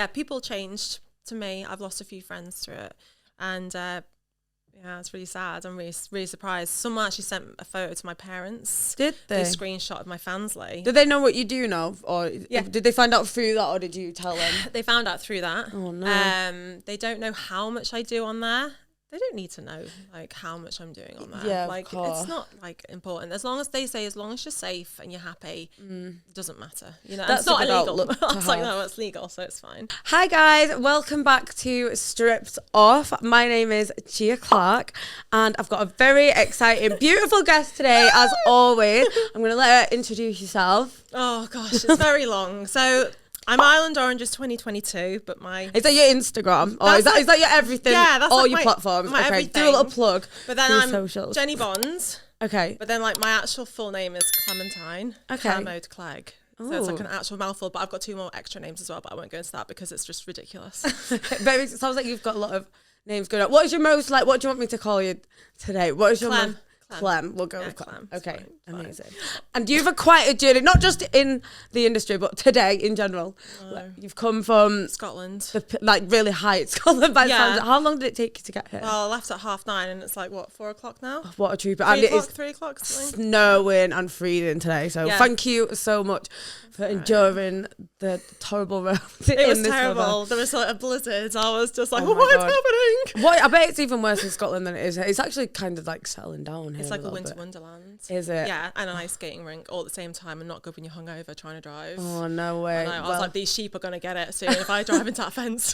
people changed to me. I've lost a few friends through it, and yeah, it's really sad. I'm really surprised. Someone actually sent a photo to my parents. Did they? They screenshotted my Fansly. Did they know what you do now? Or did they find out through that, or did you tell them? They found out through that. Oh, no. They don't know how much I do on there. They don't need to know like how much I'm doing on there. Yeah, like of course. it's not like important. As long as they say, as long as you're safe and you're happy, it doesn't matter. You know, That's it's not a good illegal. outlook to I was like, have. no, it's legal, so it's fine. Hi guys, welcome back to Stripped Off. My name is Gia Clarke, and I've got a very exciting, beautiful guest today, as always. I'm going to let her introduce yourself. Oh gosh, it's very long. So I'm Island Oranges 2022, but Is that your Instagram? Or is that your everything? Yeah, that's all like your my platforms. my Okay, everything. do a little plug. But then for your I'm socials. Jenny Bonds. Okay. But then like my actual full name is Clementine. Okay. Clermont Clegg. So it's like Ooh. an actual mouthful, but I've got 2 more extra names as well, but I won't go into that because it's just ridiculous. But it sounds like you've got a lot of names going on. What is your most, like, what do you want me to call you today? What is your Clem. most... Clem. We'll go with Clem. Clem. It's Okay, fine. amazing. And you've had quite a journey, not just in the industry, but today in general. Like, you've come from Scotland. like really high at Scotland by the Yeah. sounds of it. How long did it take you to get here? Well, I left at 9:30 and it's like, what, 4 o'clock now? What a trooper. 3 And it o'clock, is 3 o'clock, something. snowing and freezing today. So Yeah. thank you so much for enduring the horrible road It in was this terrible. weather. There was like a blizzard. I was just like, Oh my what's God. happening? What, I bet it's even worse in Scotland than it is here. It's actually kind of like settling down here. It's like a little winter bit. wonderland. Is it? Yeah, and an ice skating rink all at the same time and not good when you're hungover trying to drive. Oh, no way. I was Well, like, these sheep are going to get it soon if I drive into that fence.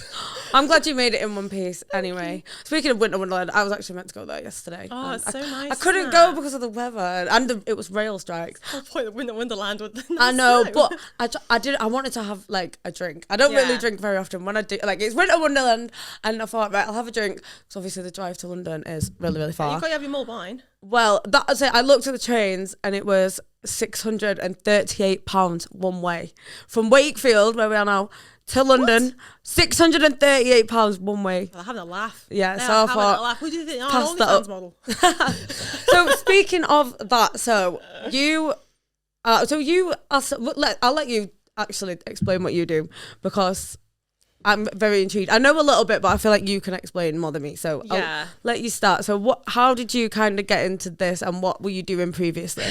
I'm glad you made it in one piece anyway. Speaking of Winter Wonderland, I was actually meant to go there yesterday. Oh, and it's so nice. I couldn't isn't go it? because of the weather and it was rail strikes. The whole point of winter wonderland with the I know, snow. but I wanted to have like a drink. I don't really Yeah. drink very often. When I do, like, it's Winter Wonderland, and I thought, right, I'll have a drink. So obviously the drive to London is really, really far. You've got to have your mulled wine. Well, that's it. I looked at the trains and it was £638 one way from Wakefield, where we are now, to London. £638 one way. Well, they're having a laugh. Yeah, They're so I having thought, a laugh. Who do you think? Oh, pass an that OnlyFans up. model. So speaking of that, so I'll let you actually explain what you do, because I'm very intrigued. I know a little bit, but I feel like you can explain more than me. So Yeah. I'll let you start. So how did you kind of get into this, and what were you doing previously?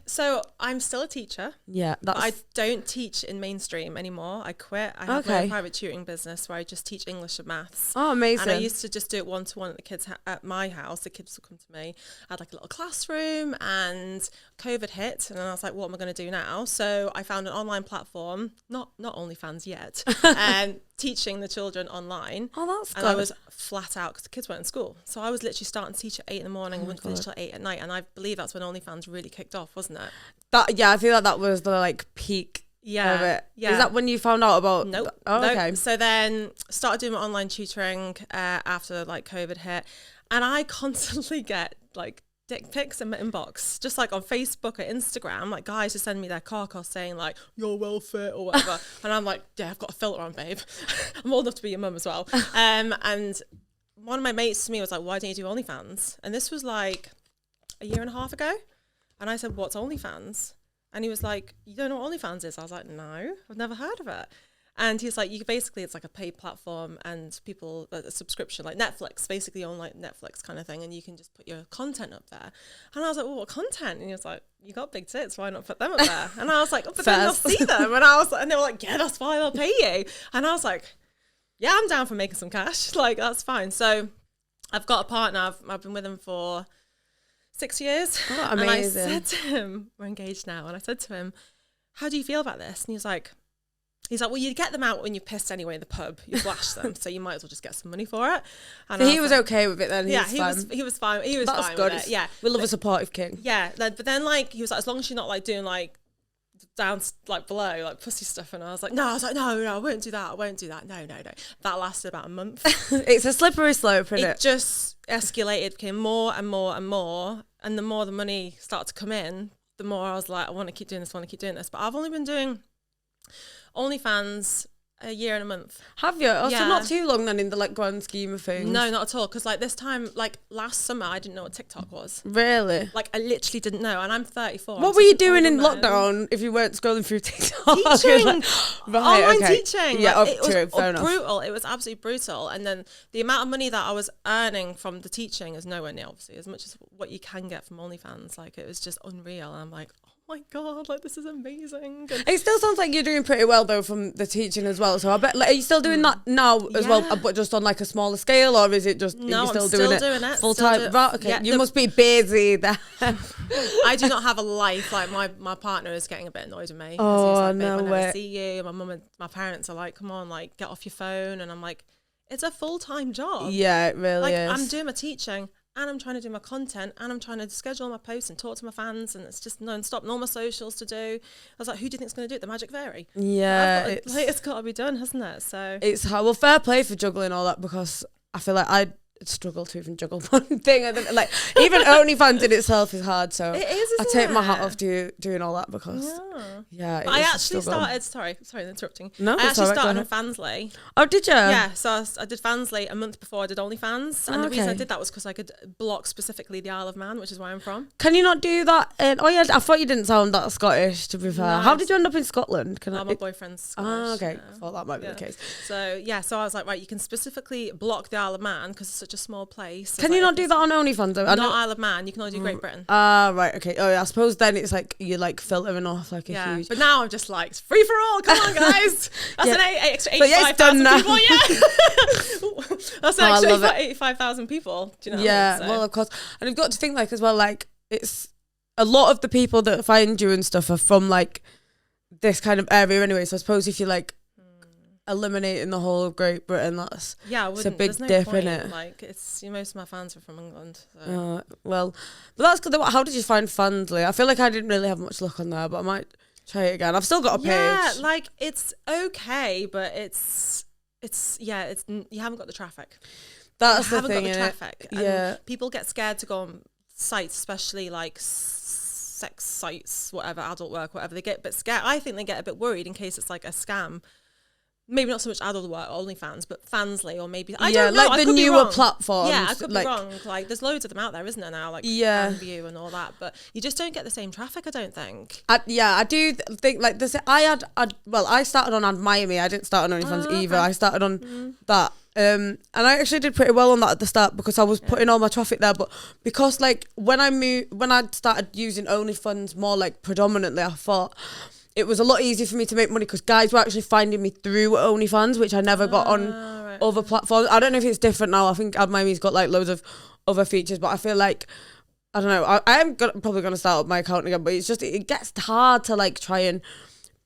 So I'm still a teacher. Yeah, But I that's don't teach in mainstream anymore. I quit. I have my Okay. own private tutoring business where I just teach English and maths. amazing. And I used to just do it one-to-one at the kids at my house. The kids would come to me. I had like a little classroom, and COVID hit, and then I was like, what am I going to do now? So I found an online platform, not OnlyFans yet, and teaching the children online. Oh, that's And I good. was flat out because the kids weren't in school. So I was literally starting to teach at 8 in the morning and wouldn't finish till 8 at night. And I believe that's when OnlyFans really kicked off, wasn't it? I feel like that was the like peak Yeah. of it. Yeah. Is that when you found out about? Nope. Oh, nope. okay. So then started doing my online tutoring after like COVID hit, and I constantly get like dick pics in my inbox, just like on Facebook or Instagram, like guys just send me their cock saying like, you're well fit or whatever. And I'm like, yeah, I've got a filter on, babe. I'm old enough to be your mum as well. And one of my mates to me was like, why don't you do OnlyFans? And this was like a year and a half ago. And I said, what's OnlyFans? And he was like, you don't know what OnlyFans is? I was like, no, I've never heard of it. And he's like, it's like a paid platform, and people, a subscription, like Netflix, basically on like Netflix kind of thing. And you can just put your content up there. And I was like, well, what content? And he was like, you got big tits, why not put them up there? And I was like, oh, but then they'll see them. And I was like, and they were like, yeah, that's fine, I'll pay you. And I was like, yeah, I'm down for making some cash. Like, that's fine. So I've got a partner. I've been with him for 6 years. Oh, and I amazing. said to him, we're engaged now, and I said to him, how do you feel about this? And he was like, well, you get them out when you're pissed anyway in the pub. You flash them, so you might as well just get some money for it. And So I he was like, okay with it then. yeah, He he was fine. He was That's fine good. with it. Yeah, We love a supportive king. yeah. But then like he was like, as long as you're not like doing like down like below like pussy stuff, and I was like, no, I won't do that. No. That lasted about a month. It's a slippery slope, isn't It it? just escalated, became more and more and more, and the more the money started to come in, the more I was like, I want to keep doing this. But I've only been doing OnlyFans a year and a month. Have you? Oh, Yeah. so not too long then in the like grand scheme of things. No, not at all. Because like this time, like last summer, I didn't know what TikTok was. Really? Like I literally didn't know, and I'm 34. What I'm were you such an doing old in woman. lockdown if you weren't scrolling through TikTok? Teaching, Right, online okay. teaching. Yeah, like, up it was to it, fair enough. brutal. It was absolutely brutal. And then the amount of money that I was earning from the teaching is nowhere near, obviously, as much as what you can get from OnlyFans. Like it was just unreal. And I'm like, oh my god, like this is amazing. And It still sounds like you're doing pretty well though from the teaching as well. So I bet, like, are you still doing that now as well, Yeah. but just on like a smaller scale, or is it just are No, you still I'm doing still it doing it, full still time? do it. Right, okay, Yeah, you must be busy there. I do not have a life. Like my partner is getting a bit annoyed with me. 'cause Oh, he's like, no "Babe, I way." never see you. My mum and my parents are like, come on, like get off your phone. And I'm like, it's a full-time job. Yeah, it really Like is. I'm doing my teaching and I'm trying to do my content and I'm trying to schedule my posts and talk to my fans, and it's just non-stop and all my socials to do. I was like, who do you think's going to do it? The Magic Fairy? Yeah, It's got to be done, hasn't it? So it's hard. Well, fair play for juggling all that, because I feel like I struggle to even juggle one thing. And then, like even OnlyFans in itself is hard. So it is. I Isn't take my hat it? off to doing all that, because Yeah. it I is a actually struggle. started. Sorry, interrupting. No, I it's actually alright, go started on ahead. Fansly. Oh, did you? Yeah, so I did Fansly a month before I did OnlyFans, and the reason I Okay. did that was because I could block specifically the Isle of Man, which is where I'm from. Can you not do that? Oh yeah, I thought you didn't sound that Scottish. To be fair, No, how did you end up in Scotland? Can My boyfriend's Scottish. okay. yeah. I thought that might be Yeah. the case. So I was like, right, you can specifically block the Isle of Man because it's such a small place. Can you not do that on OnlyFans though? I Not know. Isle of Man. You can only do Great Britain. Right, okay. Oh yeah, I suppose then it's like you're like filtering off like a Yeah, huge. but now I'm just like, it's free for all. Come on, guys. That's Yeah. an extra But yeah, it's done 85,000 now. people. Yeah, that's an Oh, I extra love it. 85,000 people. Do you know? Yeah, What I mean? well, of course. And you've got to think like as well, like it's a lot of the people that find you and stuff are from like this kind of area anyway. So I suppose if you're like eliminating the whole of Great Britain, that's Yeah, I it's a wouldn't. big There's no dip, point. innit? Like it's most of my fans are from England. So. well, but that's good. How did you find Fansly? I feel like I didn't really have much luck on there, but I might try it again. I've still got a page. Yeah, like it's okay, but it's you haven't got the traffic. That's You the haven't thing. got the innit? traffic. And Yeah. people get scared to go on sites, especially like sex sites, whatever, adult work, whatever. They get a bit scared. I think they get a bit worried in case it's like a scam. Maybe not so much adult work, OnlyFans, but Fansly, or maybe I don't know. like I the could be newer wrong. platforms. Yeah, I could like, be wrong. Like, there's loads of them out there, isn't there now? Like, Yeah. View and all that, but you just don't get the same traffic. I don't think. I do think like this. I started on Ad Miami. I didn't start on OnlyFans either. okay. I started on that. And I actually did pretty well on that at the start because I was putting all my traffic there. But because like when I started using OnlyFans more like predominantly, I thought it was a lot easier for me to make money because guys were actually finding me through OnlyFans, which I never got on Right. other platforms. I don't know if it's different now. I think Ad Miami's got like loads of other features, but I feel like I don't know. I am probably gonna start up my account again, but it's just it gets hard to like try and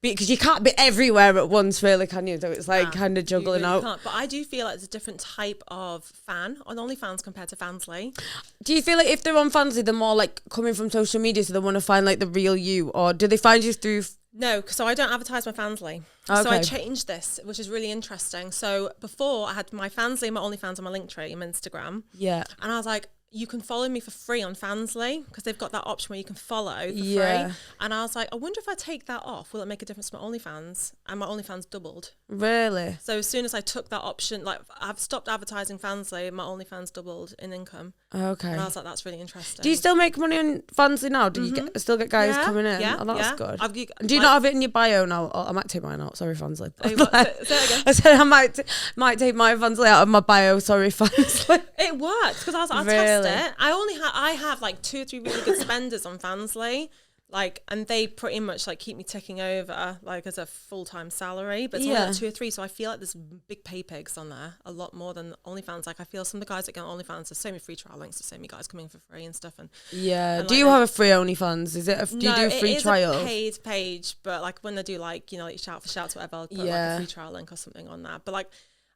be because you can't be everywhere at once, really, can you? So it's like kind of You juggling really out. can't. But I do feel like it's a different type of fan on OnlyFans compared to Fansly. Do you feel like if they're on Fansly, they're more like coming from social media, so they want to find like the real you, or do they find you through? No, so I don't advertise my Fansly. So I Okay. changed this, which is really interesting. So before I had my Fansly, my OnlyFans, and my Linktree and my Instagram. Yeah. And I was like, you can follow me for free on Fansly because they've got that option where you can follow for Yeah. free. And I was like, I wonder if I take that off, will it make a difference to my OnlyFans? And my OnlyFans doubled. Really? So as soon as I took that option, like I've stopped advertising Fansly, my OnlyFans doubled in income. Okay. And I was like, that's really interesting. Do you still make money on Fansly now? Do you still get guys Yeah, coming in? yeah, Oh, that's yeah. good. Do you not have it in your bio now? Oh, I might take mine out. Sorry, Fansly. Say it again. I said I might take my Fansly out of my bio. Sorry, Fansly. It worked because I was like, I'll Really? test it. I have like 2 or 3 really good spenders on Fansly, like, and they pretty much like keep me ticking over like as a full-time salary. But it's only Yeah. like 2 or 3, so I feel like there's big pay pigs on there, a lot more than OnlyFans. Like I feel some of the guys that get on OnlyFans, there's so many free trial links, there's so many guys coming for free and stuff. And Yeah. And Do like you the- have a free OnlyFans? Is it? Do you no, do it free is trials? a paid page, but like when they do like like shout for shouts, whatever, I'll put like Yeah. a free trial link or something on that. But like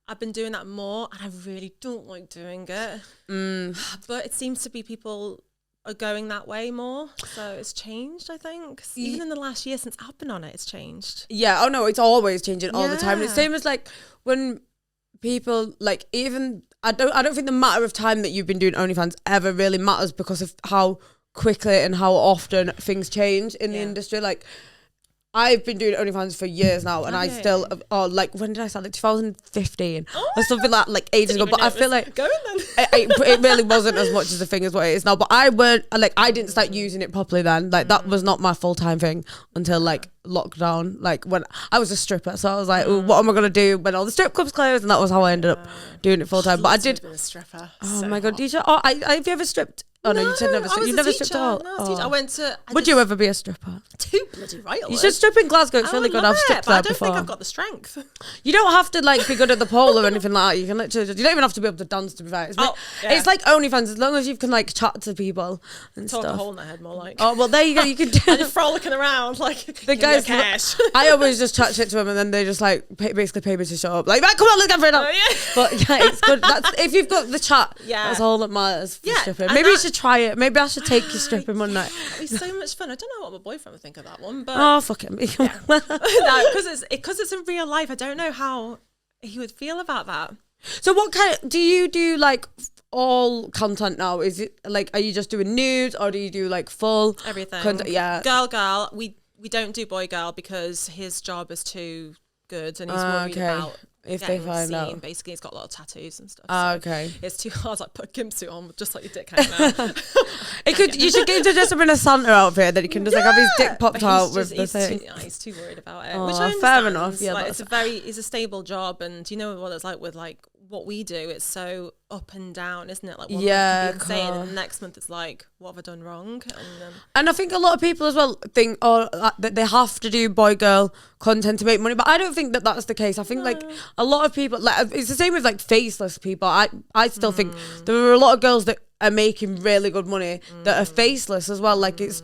I've been doing that more, and I really don't like doing it. But it seems to be people are going that way more, so it's changed. I think even in the last year since I've been on it, it's changed. Yeah. Oh no, it's always changing all the time. And it's Yeah. same as like when people like even I don't think the matter of time that you've been doing OnlyFans ever really matters because of how quickly and how often things change in the Yeah. industry. Like I've been doing OnlyFans for years now, and I still, like, when did I start? Like 2015 or something like ages ago. But I feel like going then. it really wasn't as much as a thing as what it is now. But I didn't start using it properly then. Like that was not my full time thing until like lockdown. Like when I was a stripper, so I was like, what am I gonna do when all the strip clubs closed? And that was how I ended up doing it full time. But I did. A stripper. Oh so my god! hot. Did you? Oh, have you ever stripped? Oh no, you said never. You never stripped at all. No, I was a teacher. I went to. Would you ever be a stripper? Too bloody right. You should strip in Glasgow. It's really good. I've stripped there before. I don't think I've got the strength. You don't have to like be good at the pole or anything like that. You can literally. You don't even have to be able to dance. To be fair, it's like OnlyFans as long as you can like chat to people and Talk stuff. a hole in their head more like. Oh well, there you go. You can do. And just frolicking around like the guys. Cash. I always just chat shit to them and then they just like basically pay me to shut up. Like, come on, let's go for it now. Oh, yeah. But yeah, it's good. That's if you've got the chat. Yeah, that's all that matters for stripping. and Maybe you should try it. Maybe I should take you stripping one night. It'd be so much fun. I don't know what my boyfriend would think of that one, but oh fuck him. Yeah. No, because it's in real life. I don't know how he would feel about that. So what kind do you do like all content now? Is it like, are you just doing nudes or do you do like full everything content? Yeah, girl. We don't do boy girl because his job is too good and he's worried about if they find out. Basically, he's got a lot of tattoos and stuff. Okay. It's too hard. Like put a gimp on just like your dick hanging out. You should get him to dress up in a Santa outfit, then he can just like have his dick popped out with the thing. He's too worried about it. Oh, which I understand. fair enough. Yeah, like, it's a stable job, and you know what it's like with like what we do. It's so up and down, isn't it? Like one month can be insane, and the next month it's like, what have I done wrong? And I think a lot of people as well think that they have to do boy girl content to make money, but I don't think that that's the case. I think like a lot of people, like it's the same with like faceless people. I still think there are a lot of girls that are making really good money that are faceless as well. Like it's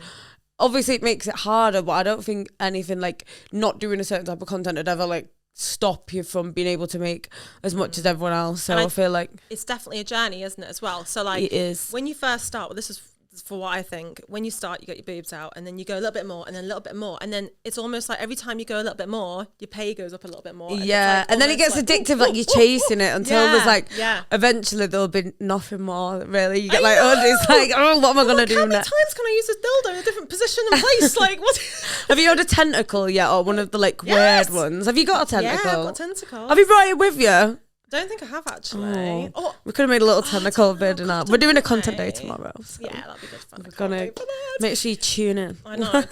obviously it makes it harder, but I don't think anything like not doing a certain type of content would ever like stop you from being able to make as much as everyone else. So I feel like it's definitely a journey, isn't it, as well? So like it is. When you first start, well, this is for what I think. When you start, you get your boobs out, and then you go a little bit more, and then a little bit more, and then it's almost like every time you go a little bit more, your pay goes up a little bit more. And yeah, like and then it gets addictive, like you're chasing it until there's like, yeah. Eventually there'll be nothing more. Really, you get like, it's like, what am I gonna do How many next? times can I use this dildo in a different position and place? Like, what? Have you had a tentacle yet, or one of the like weird ones? Have you got a tentacle? Yeah, I've got a tentacle. Have you brought it with you? Don't think I have actually. We could have made a little tentacle vid and that. We're doing a content day tomorrow. So yeah, that'll be good fun. We're gonna make sure you tune in. I know,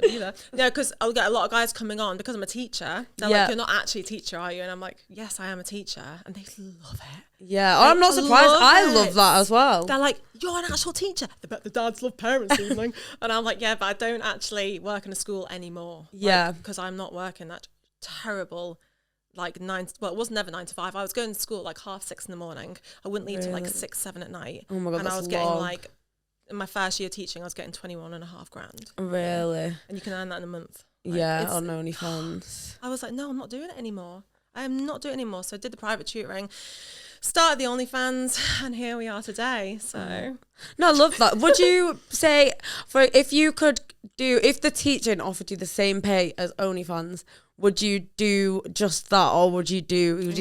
either. Yeah, because I'll get a lot of guys coming on because I'm a teacher. They're like, "You're not actually a teacher, are you?" And I'm like, "Yes, I am a teacher," and they love it. Yeah, I'm not surprised. I love that as well. They're like, "You're an actual teacher." I bet the dads love parents evening, and I'm like, "Yeah, but I don't actually work in a school anymore." Yeah, because I'm not working that terrible. Like it was never 9 to 5. I was going to school like 6:30 in the morning. I wouldn't leave till like 6, 7 at night. Oh my god, and I was getting like in my first year teaching, I was getting 21.5 grand. Really? And you can earn that in a month. Yeah, on OnlyFans. I was like, no, I'm not doing it anymore. I am not doing it anymore. So I did the private tutoring, started the OnlyFans, and here we are today. So no, I love that. Would you say if the teaching offered you the same pay as OnlyFans, would you do just that, or would you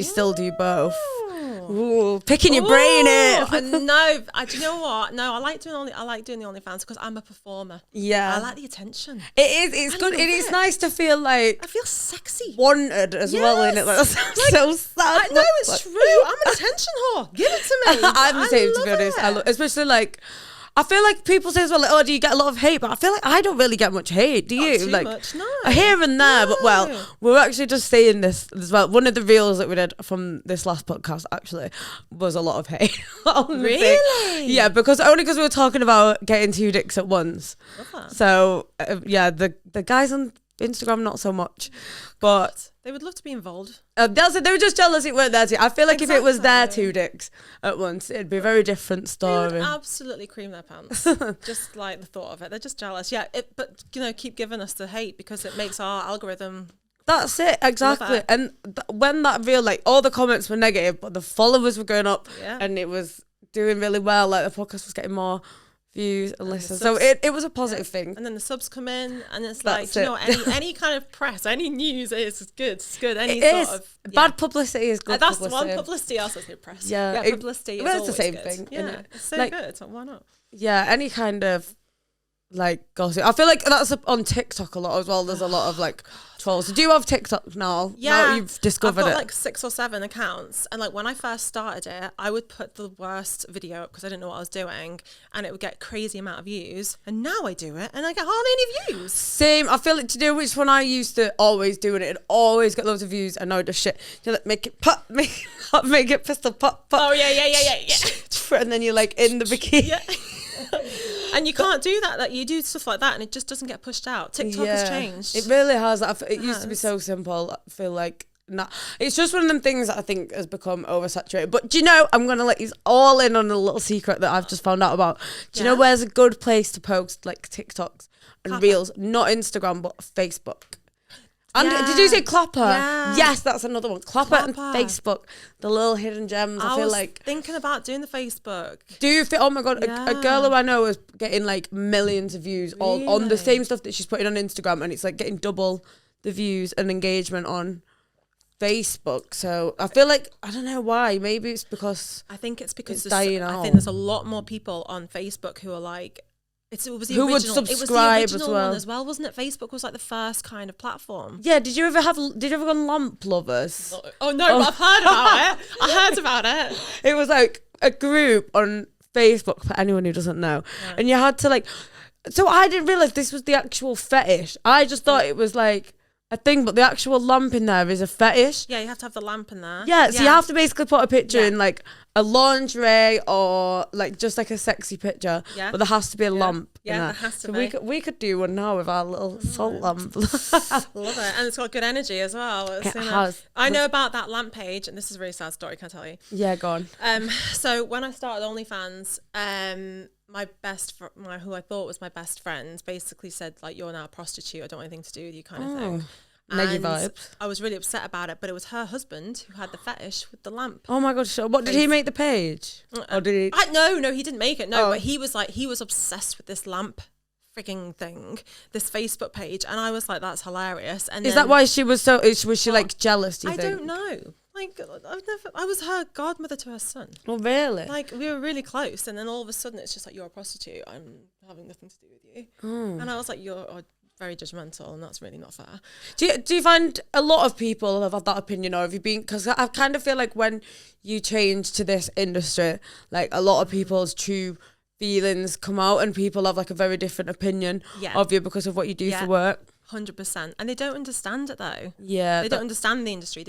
still do both? Ooh, picking your brain in. No, do you know what? No, I like doing the OnlyFans because I'm a performer. Yeah, I like the attention. It is. It's good. It is nice to feel like I feel sexy, wanted as well in it. Like, that's so sad. I know it's true. I'm an attention whore. Give it to me. I'm the same, to be honest. Especially like. I feel like people say as well, like, oh, do you get a lot of hate? But I feel like I don't really get much hate. Do you? Not too like much, no. Here and there, but well, we're actually just saying this as well. One of the reels that we did from this last podcast actually was a lot of hate. Really? Yeah, because we were talking about getting 2 dicks at once. So yeah, the guys on Instagram not so much, but they would love to be involved. They were just jealous it weren't there too. I feel like if it was their 2 dicks at once, it'd be a very different story. They would absolutely cream their pants. Just like the thought of it. They're just jealous. Yeah, but keep giving us the hate because it makes our algorithm. That's it, exactly. And when that reel, like all the comments were negative, but the followers were going up and it was doing really well. Like the podcast was getting more views and listens, so it was a positive thing. And then the subs come in, and it's like, you know, any kind of press, any news is good. It's good. Any sort of bad publicity is good. That's publicity. One publicity, also good press. Yeah, publicity. Well, it's the same good. thing. Yeah, isn't it? It's so good. So why not? Yeah, any kind of like gossip. I feel like that's on TikTok a lot as well. There's a lot of like trolls. Do you have TikTok now? Yeah, now you've discovered I've got it. like 6 or 7 accounts, and like when I first started it, I would put the worst video up because I didn't know what I was doing, and it would get crazy amount of views. And now I do it, and I get hardly any views. Same. I feel like, to do which one I used to always do it always get loads of views, and now just shit. You like make it pop, make it pistol pop. Oh yeah. And then you're like in the bikini. Yeah. And you can't do that. Like you do stuff like that, and it just doesn't get pushed out. TikTok has changed. It really has. It used to be so simple. I feel like it's just one of them things that I think has become oversaturated. But do you know, I'm gonna let you all in on a little secret that I've just found out about. Do you know where's a good place to post like TikToks and Reels? Not Instagram, but Facebook. And did you say Clapper? Yeah. Yes, that's another one. Clapper and Facebook, the little hidden gems. I feel like thinking about doing the Facebook. Do you feel? Oh my god, a girl who I know is getting like millions of views all on the same stuff that she's putting on Instagram, and it's like getting double the views and engagement on Facebook. So I feel like, I don't know why. Maybe it's because I think it's because it's dying I out. think there's a lot more people on Facebook who are like. It was the Who original. would subscribe it was the original as well. one as well, wasn't it? Facebook was like the first kind of platform. Yeah, did you ever go on Lamp Lovers? Oh no, but I've heard about it. I heard about it. It was like a group on Facebook for anyone who doesn't know. Yeah. And you had to like, so I didn't realise this was the actual fetish. I just thought it was like a thing, but the actual lamp in there is a fetish. Yeah, you have to have the lamp in there. Yeah, so you have to basically put a picture in like a lingerie or like just like a sexy picture. Yeah. But there has to be a lamp. Yeah, there has to so be. We could do one now with our little salt lamp. Love it. And it's got good energy as well. It has. I know about that lamp page, and this is a really sad story, can I tell you? Yeah, go on. So when I started OnlyFans, my who I thought was my best friend basically said, like, you're now a prostitute, I don't want anything to do with you, kind of thing. Negative vibes. I was really upset about it, but it was her husband who had the fetish with the lamp. Oh my god! So what did he make the page? Or did he? No, he didn't make it. No, but he was obsessed with this lamp frigging thing, this Facebook page, and I was like, that's hilarious. And is that why she was so? Was she like jealous? Do you I think? don't know. Like I was her godmother to her son. Oh really? Like we were really close, and then all of a sudden it's just like, you're a prostitute. I'm having nothing to do with you. And I was like, you're very judgmental, and that's really not fair. Do you find a lot of people have had that opinion, or have you been? Because I kind of feel like when you change to this industry, like a lot of people's true feelings come out, and people have like a very different opinion of you because of what you do for work. 100%. And they don't understand it though. Yeah. They don't understand the industry.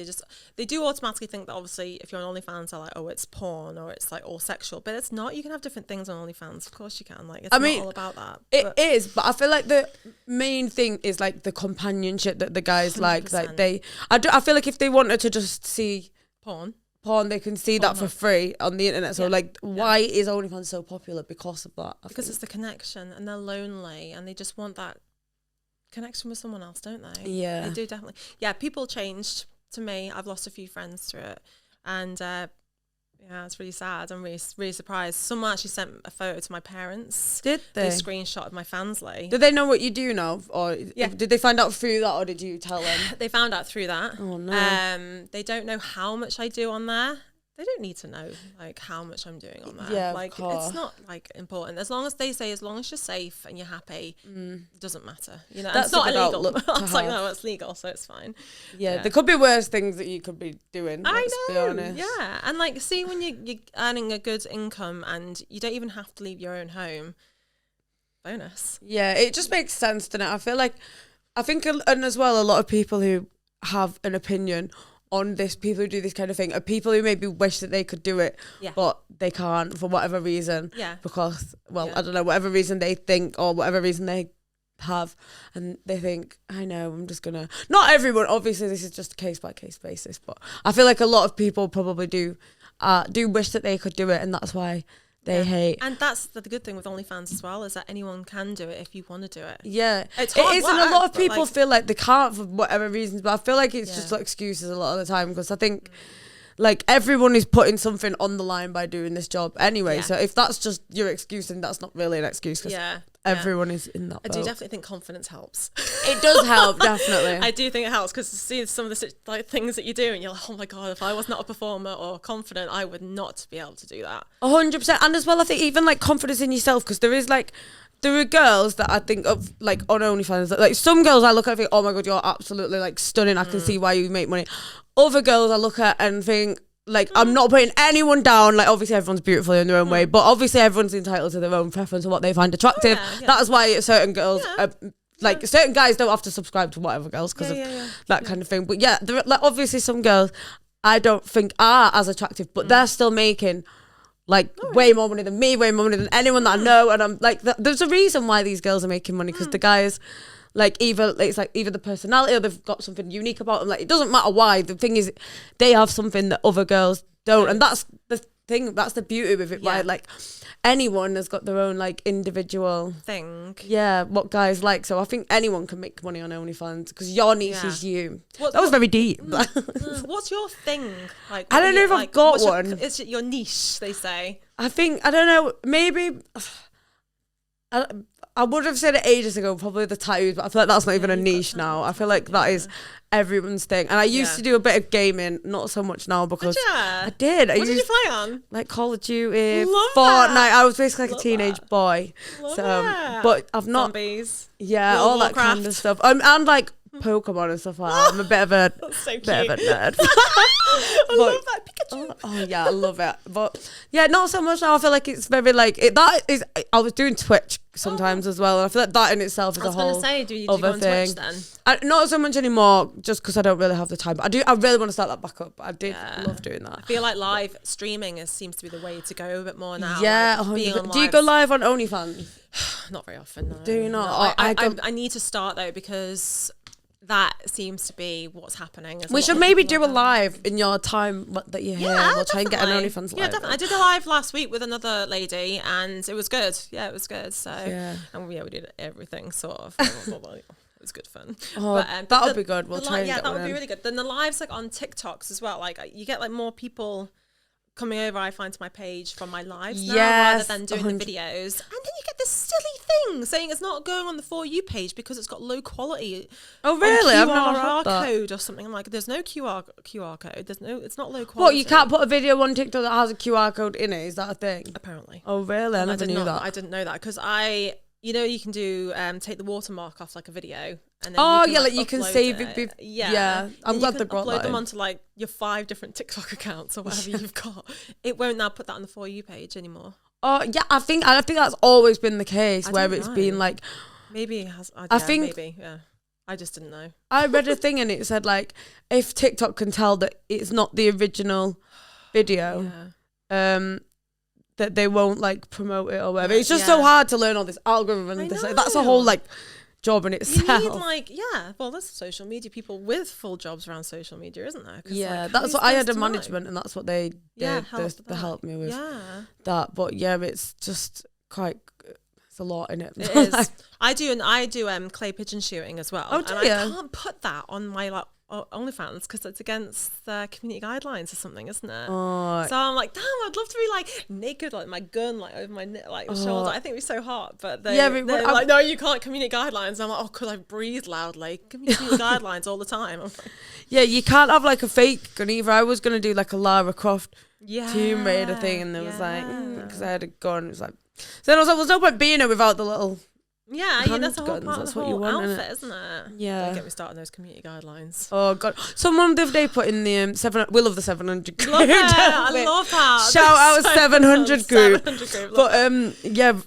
They do automatically think that obviously if you're on OnlyFans, they're like, oh, it's porn or it's like all sexual. But it's not. You can have different things on OnlyFans. Of course you can. Like, it's not all about that. It is, but I feel like the main thing is like the companionship that the guys 100%. Like I feel like if they wanted to just see porn, they can see that for free on the internet. So why is OnlyFans so popular? Because of that. Because it's the connection, and they're lonely, and they just want that connection with someone else, don't they? Yeah, they do, definitely. Yeah, people changed to me. I've lost a few friends through it, and it's really sad. I'm really surprised. Someone actually sent a photo to my parents. Did they? They screenshotted my Fansly. Did they know what you do now, or did they find out through that, or did you tell them? They found out through that. Oh no. They don't know how much I do on there. They don't need to know like how much I'm doing on there. Yeah, like it's not like important. As long as you're safe and you're happy, it doesn't matter. You know, that's it's not illegal. I was like, no, it's legal, so it's fine. Yeah, there could be worse things that you could be doing. Let's be honest. Yeah, and like, see, when you're earning a good income and you don't even have to leave your own home, bonus. Yeah, it just makes sense, doesn't it? I think, and as well, a lot of people who have an opinion on this, people who do this kind of thing, are people who maybe wish that they could do it, but they can't for whatever reason. Yeah. Because, I don't know, whatever reason they think or whatever reason they have, and they think, I know, I'm just gonna. Not everyone, obviously, this is just a case by case basis, but I feel like a lot of people probably do wish that they could do it, and that's why they hate. And that's the good thing with OnlyFans as well, is that anyone can do it if you want to do it. Yeah, it's hard it is, work, and a lot of people like, feel like they can't for whatever reasons. But I feel like it's just like excuses a lot of the time, because I think like everyone is putting something on the line by doing this job anyway. Yeah. So if that's just your excuse, then that's not really an excuse. Cause everyone is in that boat. I do definitely think confidence helps. It does help, definitely. I do think it helps, because see some of the things that you do and you're like, oh my god, if I was not a performer or confident, I would not be able to do that. 100%. And as well, I think even like confidence in yourself, because there is like there are girls that I think of like on OnlyFans. Like some girls I look at and think, oh my god, you're absolutely like stunning. I can see why you make money. Other girls I look at and think, like, I'm not putting anyone down. Like, obviously everyone's beautiful in their own way, but obviously everyone's entitled to their own preference and what they find attractive. That's why certain girls, like, certain guys don't have to subscribe to whatever girls because of that kind of thing. But yeah, there are, like, obviously some girls I don't think are as attractive, but they're still making like way more money than me, way more money than anyone that I know. And I'm like, there's a reason why these girls are making money, because the guys, like, either the personality or they've got something unique about them. Like, it doesn't matter why. The thing is, they have something that other girls don't, and that's the thing. That's the beauty of it. Right? Like, anyone has got their own like individual thing. Yeah, what guys like. So I think anyone can make money on OnlyFans because your niche is you. That was very deep. What's your thing? Like, I don't know if I've got one. It's your niche, they say. I don't know. Maybe. I would have said it ages ago, probably the tattoos, but I feel like that's not even a niche now. I feel like that is everyone's thing. And I used to do a bit of gaming, not so much now because I did. What did you play on? Like Call of Duty, Love Fortnite. That. I was basically like a teenage that. boy. Love So, but I've not. Zombies. Yeah, all that kind of stuff. And like Pokemon and stuff like that. I'm a bit of a nerd. I love that Pikachu. Oh yeah, I love it. But yeah, not so much now. I feel like it's very like it. That is, I was doing Twitch sometimes as well, and I feel like that in itself is a whole. I was going to say, do you go on Twitch then? Not so much anymore, just because I don't really have the time. But I really want to start that back up. I did love doing that. I feel like live streaming seems to be the way to go a bit more now. Yeah, like do you go live on OnlyFans? Not very often. No. Do you not? No, I need to start though, because that seems to be what's happening. We should maybe do a live in your time that you're here. We'll try and get an OnlyFans live. Yeah, definitely. I did a live last week with another lady, and it was good. Yeah, it was good. So, and we did everything sort of. It was good fun. Oh, but, that'll be good. We'll try and get that one would be really good. Then the lives like on TikToks as well. Like you get like more people coming over, I find, to my page from my lives now, rather than doing 100. The videos. And then you get this silly thing saying it's not going on the For You page because it's got low quality. Oh really? I've never QR heard that. code or something. I'm like, there's no QR code. It's not low quality. What, you can't put a video on TikTok that has a QR code in it? Is that a thing? Apparently. Oh really? I never knew that. I didn't know that because you know, you can do take the watermark off like a video. And then you can save it. Yeah. I'm glad they brought that in. Upload them onto like your 5 different TikTok accounts or whatever you've got. It won't now put that on the For You page anymore. Oh yeah, I think that's always been the case where it's been like. Maybe it has. I think maybe I just didn't know. I read a thing and it said like if TikTok can tell that it's not the original video, that they won't like promote it or whatever. It's just so hard to learn all this algorithm and that's a whole like job in itself. You need there's social media people with full jobs around social media, isn't there? Yeah, like, that's what I had a management and that's what they did. They helped me with that. But yeah, it's just it's a lot in it. It is. I do clay pigeon shooting as well. Oh, do and you? I can't put that on my OnlyFans because it's against the community guidelines or something, isn't it? Oh. So I'm like, damn, I'd love to be like naked, like my gun, like over my shoulder. I think it'd be so hot, but they're like, no, you can't. Community guidelines. And I'm like, oh, because I breathe loudly. Give me community guidelines all the time. Like, yeah, you can't have like a fake gun either. I was gonna do like a Lara Croft Tomb Raider thing, and there was like because I had a gun. It was like so. Then I was like, there's no point being it without the little. Yeah, that's a whole part of the whole outfit, isn't it? Yeah. Don't get me started on those community guidelines. Oh, God. Someone the other day put in the we love the 700 group. Love it. I love that. Shout out 700 group. 700 group.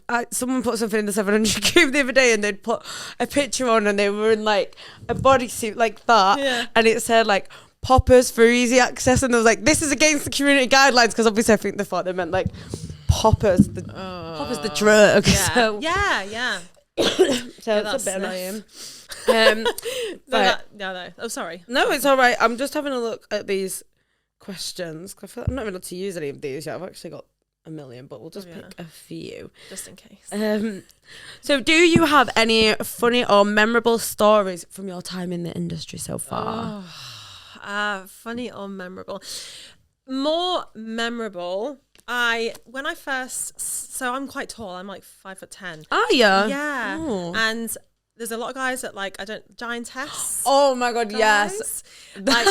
But, someone put something in the 700 group the other day and they'd put a picture on and they were in, like, a bodysuit like that. Yeah. And it said, like, poppers for easy access. And they was like, this is against the community guidelines because obviously I think they thought they meant, like, poppers the drug. Yeah. So. Yeah. So it's a bit annoying. No. Oh, sorry. No, it's all right. I'm just having a look at these questions. I feel like I'm not even able to use any of these yet. I've actually got a million, but we'll just pick a few. Just in case. So do you have any funny or memorable stories from your time in the industry so far? Funny or memorable? More memorable. When I first, so I'm quite tall. I'm like 5'10". Oh yeah. Yeah. Oh. And there's a lot of guys that like giantess. Oh my God, guys. yes. Like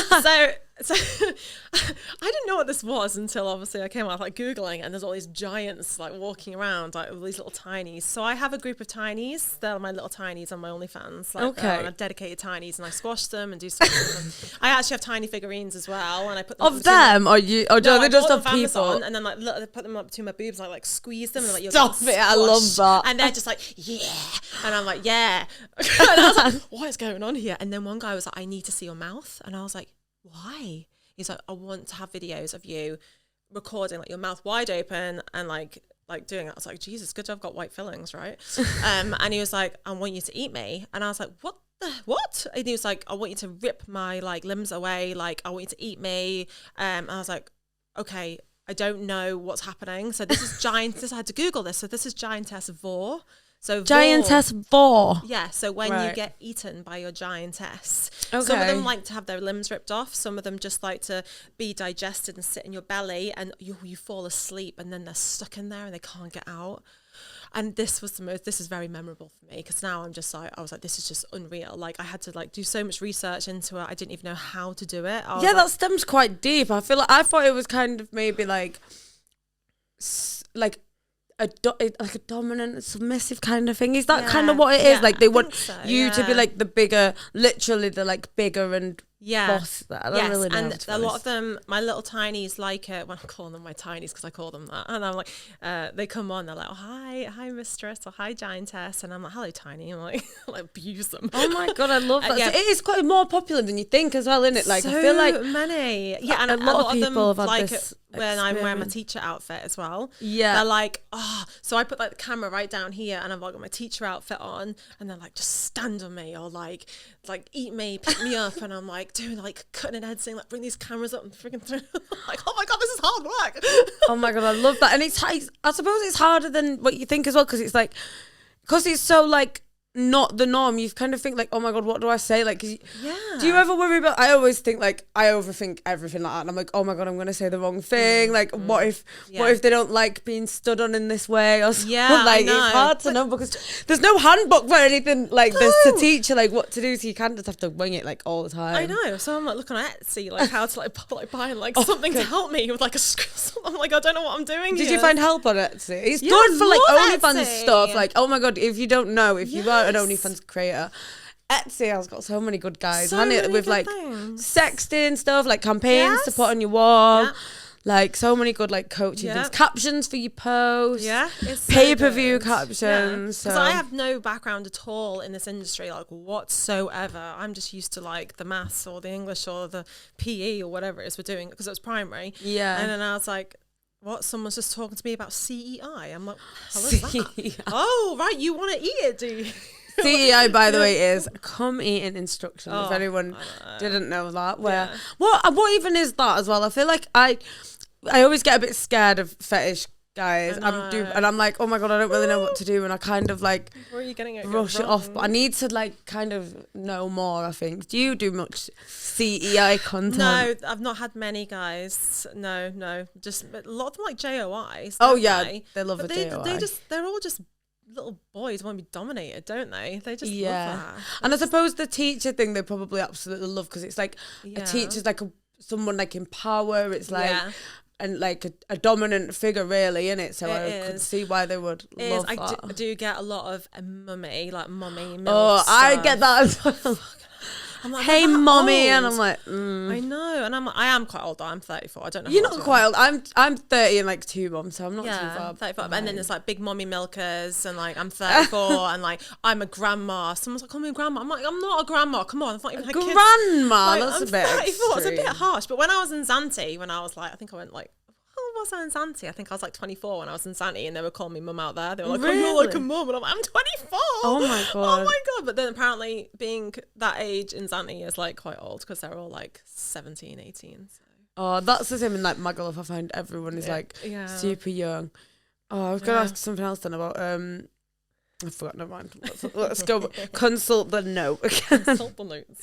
So I didn't know what this was until obviously I came out like Googling, and there's all these giants like walking around like with these little tinies. So I have a group of tinies. They're my little tinies on my OnlyFans. Like, Okay. and I've dedicated tinies, and I squash them and do stuff with them. I actually have tiny figurines as well, and I put them Of them, or you, or no, they I just bought of them from people? Amazon, and then like look, put them up to my boobs, and I like squeeze them, and like you're Stop it! I love that. and they're just like yeah, and I'm like yeah, and I was like what is going on here? And then one guy was like, I need to see your mouth, and I was like, why? He's like, I want to have videos of you recording like your mouth wide open and like doing it. I was like, Jesus, good job, I've got white fillings, right? And he was like, I want you to eat me, and I was like, what? And he was like, I want you to rip my like limbs away, like I want you to eat me. And I was like, okay, I don't know what's happening. So this is I had to Google this. So this is giantess vor. So Giantess vor. yeah, so when Right. you get eaten by your giantess, Okay. some of them like to have their limbs ripped off. Some of them just like to be digested and sit in your belly, and you fall asleep, and then they're stuck in there and they can't get out. And this is very memorable for me, because now I'm just like, I was like, this is just unreal. Like I had to like do so much research into it. I didn't even know how to do it. Yeah, that stems quite deep. I feel like I thought it was kind of maybe like like a dominant, submissive kind of thing. Is that kind of what it is? Like they want you to be like the bigger, literally the like bigger and boss. I don't really know. And a lot of them, my little tinies like it. When I'm calling them my tinies, because I call them that, and I'm like, they come on, they're like, oh, hi mistress, or hi giantess, and I'm like, hello tiny. I'm like, I abuse them. Oh my god, I love that. Yeah. So it is quite more popular than you think as well, isn't it? Like so I feel like many, yeah, and a lot of people have had like this it when I'm wearing my experience. teacher outfit as well. Yeah. They're like, oh, so I put like the camera right down here, and I've like got my teacher outfit on, and they're like, just stand on me, or like eat me, pick me up, and I'm like doing like cutting an head, saying like, bring these cameras up and freaking through. Like, oh my god, this is hard work. Oh my god, I love that. And it's I suppose it's harder than what you think as well, because it's so like not the norm. You kind of think like, oh my god, what do I say? Like, Yeah. do you ever worry about? I always think like I overthink everything like that, and I'm like, oh my god, I'm gonna say the wrong thing. Like, what if they don't like being stood on in this way or something? Yeah, Like, I know. it's hard to know, because there's no handbook for anything like this to teach you like what to do. So you can't just have to wing it like all the time. I know, so I'm like looking on Etsy, like how to like buy like something to help me with like a script. I'm like, I don't know what I'm doing. Did here. you find help on Etsy? It's Yeah, good for like love OnlyFans Etsy. stuff. Like, oh my god, if you don't know, if you are an Yes. OnlyFans creator, Etsy has got so many good guys, So hasn't it? many With good like things. sexting stuff, like campaigns to Yes. put on your wall. Yeah. Like so many good like coaching Yeah. things, captions for your posts, It's so pay-per-view good. captions. Because So. I have no background at all in this industry, like whatsoever. I'm just used to like the maths or the English or the PE or whatever it is we're doing, because it was primary. Yeah. And then I was like, what? Someone's just talking to me about CEI. I'm like, how is that? Oh, right. You want to eat it, do you? CEI, by the way, is come eating instructions. If Oh, anyone didn't know that, where Yeah. what even is that as well? I feel like I always get a bit scared of fetish guys. And I'm like, oh my god, I don't really know what to do, and I kind of like Where are you getting it? brush it off. But I need to like kind of know more. I think. Do you do much CEI content? No, I've not had many guys. No, just a lot of them like JOIs. Oh don't yeah, they? they love But a JOI. they're all just little boys who want to be dominated, don't they? They just love that. And I suppose the teacher thing they probably absolutely love, because it's like a Yeah. teacher's like someone like in power. It's like Yeah. and like a dominant figure, really, in it. So It I could is. see why they would It love is. that. I do get a lot of mummy, like mummy. Oh, I get that as well. I'm like, Hey, I'm not that mommy, and old. I'm like, I know, and I am quite old. I'm 34. I don't know. you're how not old quite old. I'm 30 in like 2 months, so I'm not too Yeah, far. 35. And then behind. there's like big mommy milkers, and like I'm 34, and like I'm a grandma. Someone's like, call me a grandma. I'm like, I'm not a grandma. Come on, I've not even had kids. Grandma, Like, that's I'm a bit 34. It's a bit extreme. harsh. But when I was in Zante, when I was like, I think I went like, how was I in Zante? I think I was like 24 when I was in Zante, and they were calling me mum out there. They were like, oh, you're like a Really? mum, and I'm like, I'm 24. Oh my Oh God. my god. But then apparently being that age in Zante is like quite old, because they're all like 17, 18. So. Oh, that's the same in like Magaluf. I find everyone is like Yeah. super young. Oh, I was gonna Yeah. ask something else then about I forgot. Never mind. Let's go consult the note. Consult the notes.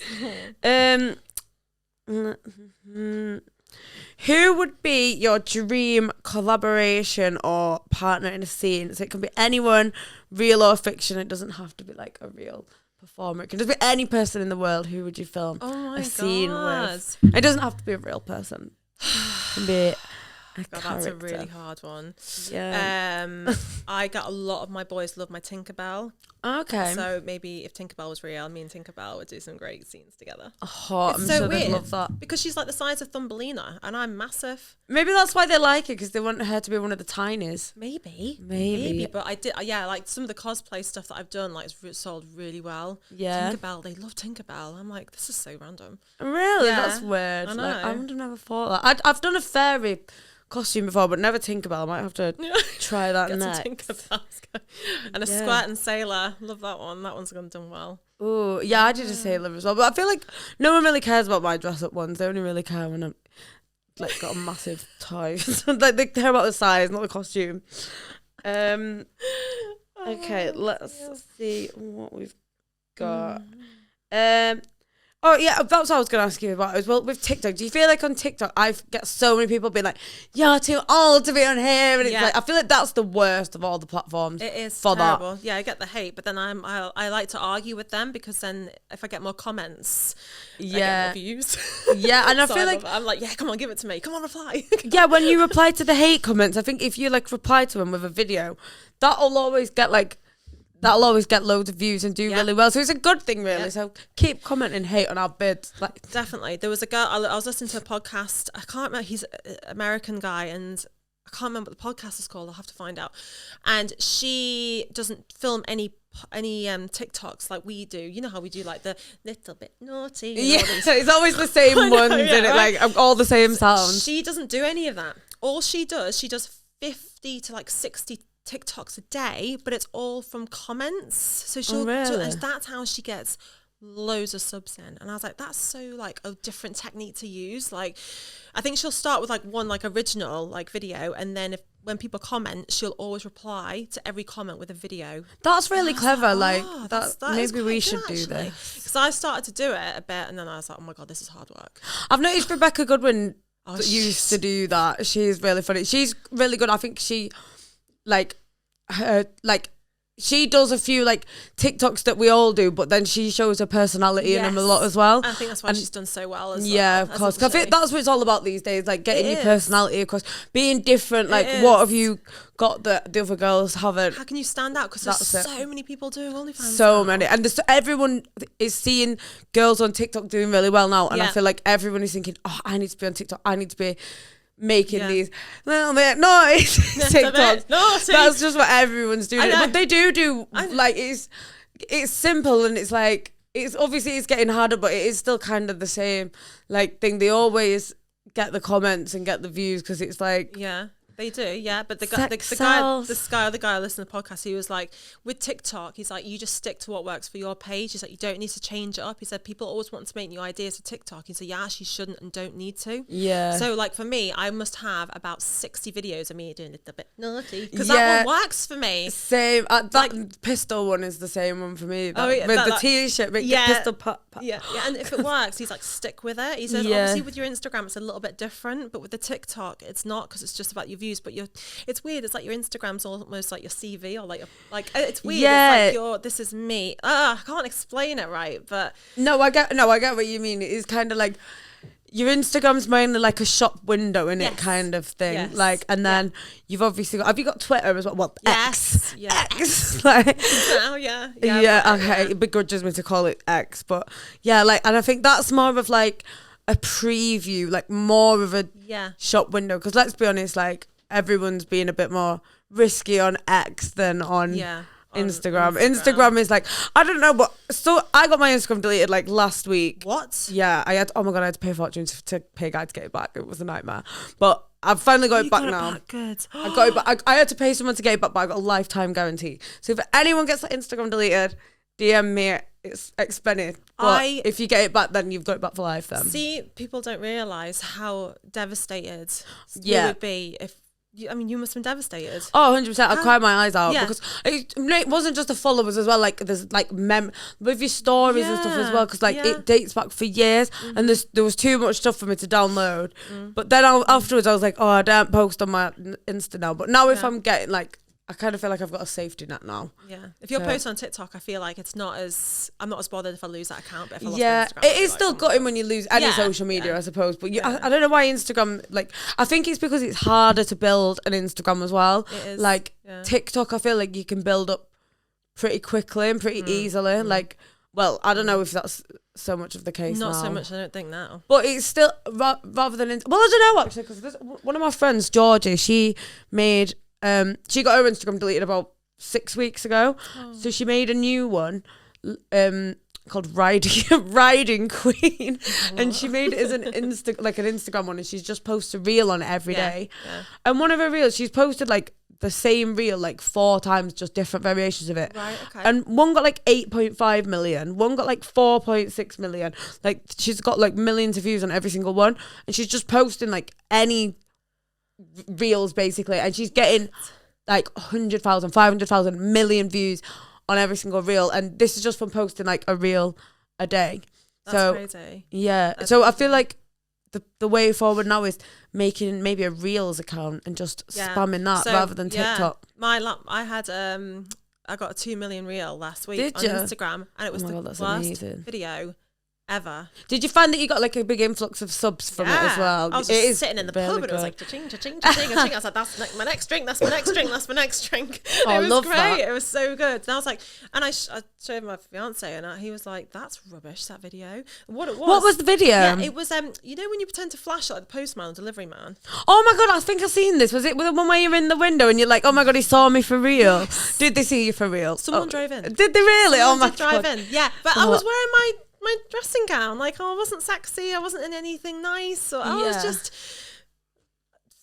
Who would be your dream collaboration or partner in a scene? So it can be anyone, real or fiction. It doesn't have to be like a real performer. It can just be any person in the world. Who would you film a scene with? It doesn't have to be a real person. It can be a God, character. that's a really hard one. Yeah. I got a lot of my boys love my Tinkerbell. Okay. So maybe if Tinkerbell was real, me and Tinkerbell would do some great scenes together. Oh, It's I'm so sure they'd weird love that. because she's like the size of Thumbelina and I'm massive. Maybe that's why they like it, because they want her to be one of the tinies. Maybe. But I did, yeah, like some of the cosplay stuff that I've done, like it's sold really well. Yeah. Tinkerbell, they love Tinkerbell. I'm like, this is so random. Really? Yeah. That's weird. I know. Like, I would have never thought that. I've done a fairy costume before, but never Tinkerbell. I might have to try that Get next. some Tinkerbells. And a Yeah. Squirt and Sailor. Love that one. That one's gone done well. Oh, yeah, I did a sailor as well. But I feel like no one really cares about my dress up ones. They only really care when I'm like got a massive tie. Like they care about the size, not the costume. Okay, let's see what we've got. Oh yeah, that's what I was going to ask you about as well. With TikTok, do you feel like on TikTok I get so many people being like, "You're too old to be on here," and it's like I feel like that's the worst of all the platforms. It is for terrible. that. Yeah, I get the hate, but then I like to argue with them because then if I get more comments, I get more views. Yeah, and I So feel like I'm like, yeah, come on, give it to me. Come on, reply. yeah, when you reply to the hate comments, I think if you like reply to them with a video, that'll always get loads of views and do really well. So it's a good thing, really. Yeah. So keep commenting hate on our bids. Like Definitely. There was a girl, I was listening to a podcast. I can't remember, he's an American guy and I can't remember what the podcast is called. I'll have to find out. And she doesn't film any TikToks like we do. You know how we do like the little bit naughty. yeah, so it's always the same ones, and it like all the same sounds. She doesn't do any of that. All she does 50 to like 60 TikToks a day, but it's all from comments. So she'll and that's how she gets loads of subs in. And I was like, that's so like a different technique to use. Like I think she'll start with like one like original like video, and then when people comment, she'll always reply to every comment with a video. That's really clever. Like that maybe we should do this. Because I started to do it a bit, and then I was like, oh my god, this is hard work. I've noticed Rebecca Goodwin used to do that. She's really funny. She's really good. I think she she does a few like TikToks that we all do, but then she shows her personality in them a lot as well. I think that's why she's done so well as well. Yeah, of course. I think that's what it's all about these days, like getting your personality across, being different. Like, what have you got that the other girls haven't? How can you stand out? Because there's so many people doing OnlyFans. So many. And everyone is seeing girls on TikTok doing really well now. And I feel like everyone is thinking, oh, I need to be on TikTok. I need to be making these little bit noise TikToks. That's just what everyone's doing. But they do like it's simple, and it's like it's obviously it's getting harder, but it is still kind of the same like thing. They always get the comments and get the views because it's like they do, yeah. But the guy I listened to the podcast, he was like, with TikTok, he's like, you just stick to what works for your page. He's like, you don't need to change it up. He said, people always want to make new ideas for TikTok. He said, you actually shouldn't and don't need to. Yeah. So like for me, I must have about 60 videos of me doing a little bit naughty because that one works for me. Same. That pistol one is the same one for me. With the t-shirt, make the pistol pop. Yeah. And if it works, he's like, stick with it. He says, obviously with your Instagram, it's a little bit different, but with the TikTok, it's not because it's just about your views. But it's weird. It's like your Instagram's almost like your CV, or like it's weird. It's like this is me. I can't explain it right, but I get what you mean. It is kind of like your Instagram's mainly like a shop window in it kind of thing. Yes. Like, and then you've obviously got. Have you got Twitter as well? Well, X. Yeah. X. Like. Oh yeah. Okay. It begrudges me to call it X, but yeah, like, and I think that's more of like a preview, like more of a shop window. Because let's be honest, like. Everyone's being a bit more risky on X than on Instagram. Instagram is like, I don't know, but so I got my Instagram deleted like last week. What? Yeah, I had to pay a fortune to pay a guy to get it back. It was a nightmare. But I've finally got it back now. Good. I got it back. I had to pay someone to get it back, but I got a lifetime guarantee. So if anyone gets that Instagram deleted, DM me. It's expensive. But if you get it back, then you've got it back for life then. See, people don't realise how devastated you would be if you must have been devastated. Oh, 100%. I cried my eyes out because it wasn't just the followers as well. Like there's like with your stories and stuff as well, because like it dates back for years, and there was too much stuff for me to download. But then afterwards I was like, oh, I don't post on my Insta now. But now if I'm getting like I kind of feel like I've got a safety net now. Yeah. If you're So- posting on TikTok, I feel like I'm not as bothered if I lose that account, but if I lost Yeah, Instagram, it I'd be is like, still oh my gutting God. when you lose any Yeah, social media, yeah. I suppose. But Yeah. I don't know why Instagram, like, I think it's because it's harder to build an Instagram as well. It is. Like, Yeah. TikTok, I feel like you can build up pretty quickly and pretty easily. Like, well, I don't know if that's so much of the case Not now. so much, I don't think now. But it's still, rather than, well, I don't know, actually, because one of my friends, Georgie, she made, she got her Instagram deleted about 6 weeks ago. So she made a new one called Riding Queen. And she made it as an Instagram one, and she's just posted a reel on it every day. Yeah. And one of her reels, she's posted like the same reel like 4 times, just different variations of it. Right, okay. And one got like 8.5 million, one got like 4.6 million. Like, she's got like millions of views on every single one, and she's just posting like any reels basically, and she's getting like 100,000, 500,000, million views on every single reel, and this is just from posting like a reel a day. That's crazy. Yeah, That's so I crazy. feel like the way forward now is making maybe a Reels account and just spamming that So, rather than TikTok. I got a 2 million reel last week Did on you? Instagram, and it was Oh my the God, that's worst amazing. video ever. Did you find that you got like a big influx of subs from it as well? I was It just is sitting in the really pub and it was good. like cha-ching, cha-ching, cha-ching, cha-ching. I was like, that's my next drink, that's my next drink, that's my next drink. Oh, It I was love great. that. It was so good. And I was like, and I showed my fiance, and he was like, that's rubbish, that video. What it was. What was the video? Yeah, it was, you know when you pretend to flash like the postman or delivery man? Oh my God, I think I've seen this. Was it the one where you're in the window and you're like, oh my God, he saw me for real? Yes. Did they see you for real? Someone drove in. Did they really? Someone oh my did drive God. in. Yeah, but I Oh. was wearing my dressing gown. Like, I wasn't sexy. I wasn't in anything nice. Or I was Yeah. just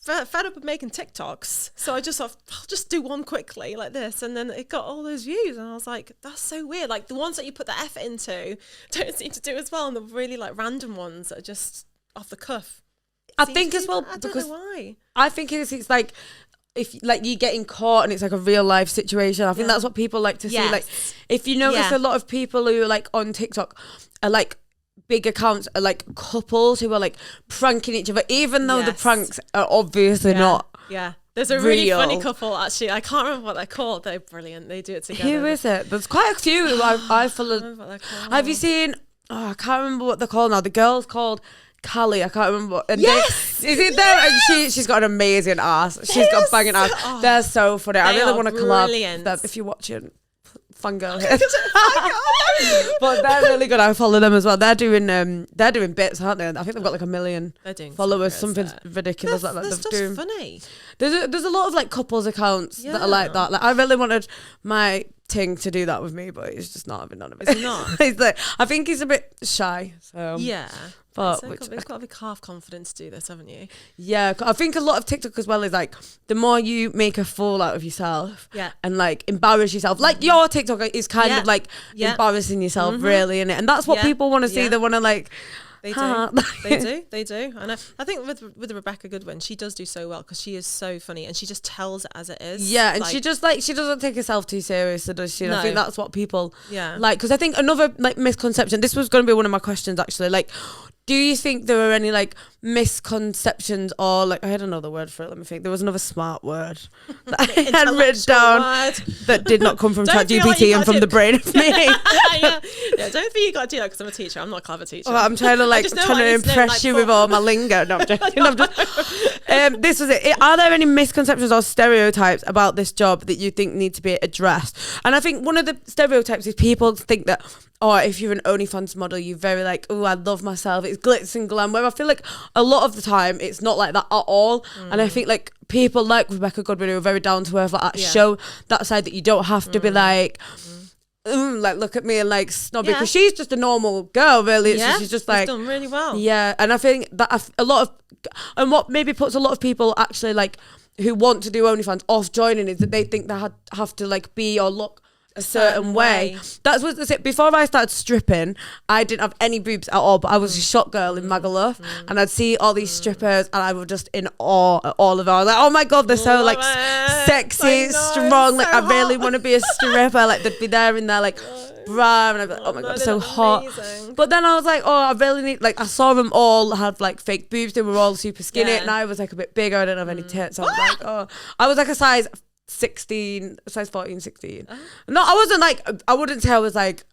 fed up of making TikToks. So I just thought, I'll just do one quickly like this. And then it got all those views. And I was like, that's so weird. Like, the ones that you put the effort into don't seem to do as well. And the really like random ones that are just off the cuff. I seem think to as do well, that. I don't because know why. I think it's like, if like you getting caught and it's like a real life situation. I think that's what people like to see. Yes. Like, if you notice Yeah. a lot of people who are like on TikTok are like big accounts are like couples who are like pranking each other, even though the Yes. pranks are obviously Yeah. not. Yeah. There's a really real. funny couple, actually. I can't remember what they're called. They're brilliant. They do it together. Who is it? There's quite a few who I I follow. don't remember what they're called. Have you seen? Oh, I can't remember what they're called now. The girl's called Callie. I can't remember. And Yes! is it there? And she's got an amazing ass. She's got a banging ass. oh, They're so funny. I they really are want to collab brilliant. them if you're watching. Fangirl here. But they're really good. I follow them as well. They're doing bits, aren't they? I think they've got like 1 million They're doing followers. so Something good. ridiculous They're, like that. they're They're just doing. funny. There's a lot of like couples accounts that are like Yeah. that. Like, I really wanted my Ting to do that with me, but he's just not having none of it. Is he not? He's like, I think he's a bit shy. So Yeah. but So which, you've got to be half confident to do this, haven't you? yeah, I think a lot of TikTok as well is like the more you make a fool out of yourself, Yeah. and like embarrass yourself. Like your TikTok is kind Yeah. of like Yeah. embarrassing yourself, really, innit? And that's what Yeah. people want to see. Yeah. They want to like. They do. Ha. They do. And I think with Rebecca Goodwin, she does do so well because she is so funny and she just tells it as it is. Yeah, and Like, she doesn't take herself too seriously, does she? And I No. think that's what people Yeah. like. Because I think another like misconception. This was going to be one of my questions actually. Like, do you think there are any like misconceptions or like I had another word for it? Let me think. There was another smart word that I had written Intellectual down word. that did not come from Don't feel like ChatGPT you and gotta from do- the brain of me. yeah. Don't think you got to do that because I'm a teacher. I'm not a clever teacher. Well, I'm trying to like just know trying what I to need to know, impress like, you with all my lingo. No, I'm joking. I'm just, this was it. Are there any misconceptions or stereotypes about this job that you think need to be addressed? And I think one of the stereotypes is people think that, oh, if you're an OnlyFans model, you're very like, oh, I love myself. It's glitz and glam. Where I feel like a lot of the time it's not like that at all. And I think like people like Rebecca Goodwin who are very down to earth, like that, Yeah. show that side that you don't have to be like. Like look at me and like snobby Yeah. because she's just a normal girl really. yeah. She's just She's like done really well. yeah, and I think that a lot of, and what maybe puts a lot of people actually like who want to do OnlyFans off joining is that they think they have to like be or look a certain way. That's what it. Before I started stripping, I didn't have any boobs at all, but I was a shot girl in Magaluf, and I'd see all these strippers, and I was just in awe at all of them. I was like, oh my god, they're so like sexy, I know, strong. Like so I really hot. want to be a stripper. Like they'd be there in their like bra, and I'd be like, oh my god, so hot. Amazing. But then I was like, oh, I really need, like, I saw them all have like fake boobs. They were all super skinny, Yeah. and I was like a bit bigger. I didn't have any tits. I was like, oh, I was like a size 16, size 14, 16. No, I wasn't like, I wouldn't say I was like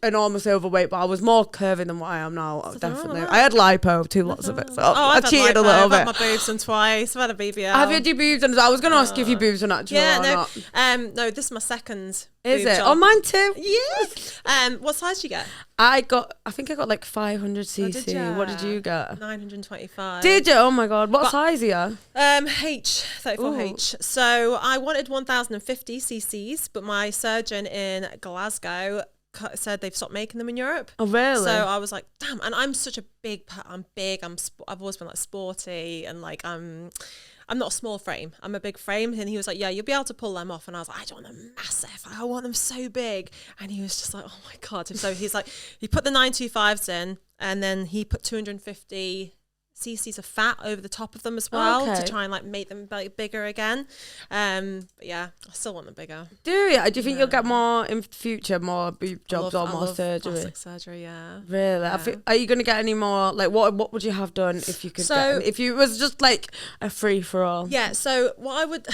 enormously overweight, but I was more curvy than what I am now. Definitely. I had lipo too, lots of it. So I cheated a little bit. I've had my boobs done twice. I've had a BBL. Have you had your boobs done? I was going to ask you if your boobs were natural or not. No, this is my second. Is it? Oh, mine too. Yes. What size did you get? I think I got like 500 cc. What did you get? 925. Did you? Oh my god. What size are you? H, 34H. So I wanted 1050 cc's, but my surgeon in Glasgow said they've stopped making them in Europe. Oh really? So I was like, damn. And I'm such a I'm big. I've always been like sporty, and like I'm not a small frame. I'm a big frame. And he was like, yeah, you'll be able to pull them off. And I was like, I don't want them massive. I want them so big. And he was just like, oh my God. And so he's like, he put the 925s in, and then he put 250 cc's of fat over the top of them as well to try and like make them like bigger again. But yeah, I still want them bigger. Do you? Do you think you'll get more in future, more boob jobs or more surgery? Plastic surgery, yeah. Really? Yeah. Are you going to get any more? Like, what would you have done if you could? If it was just like a free for all? Yeah. So what I would.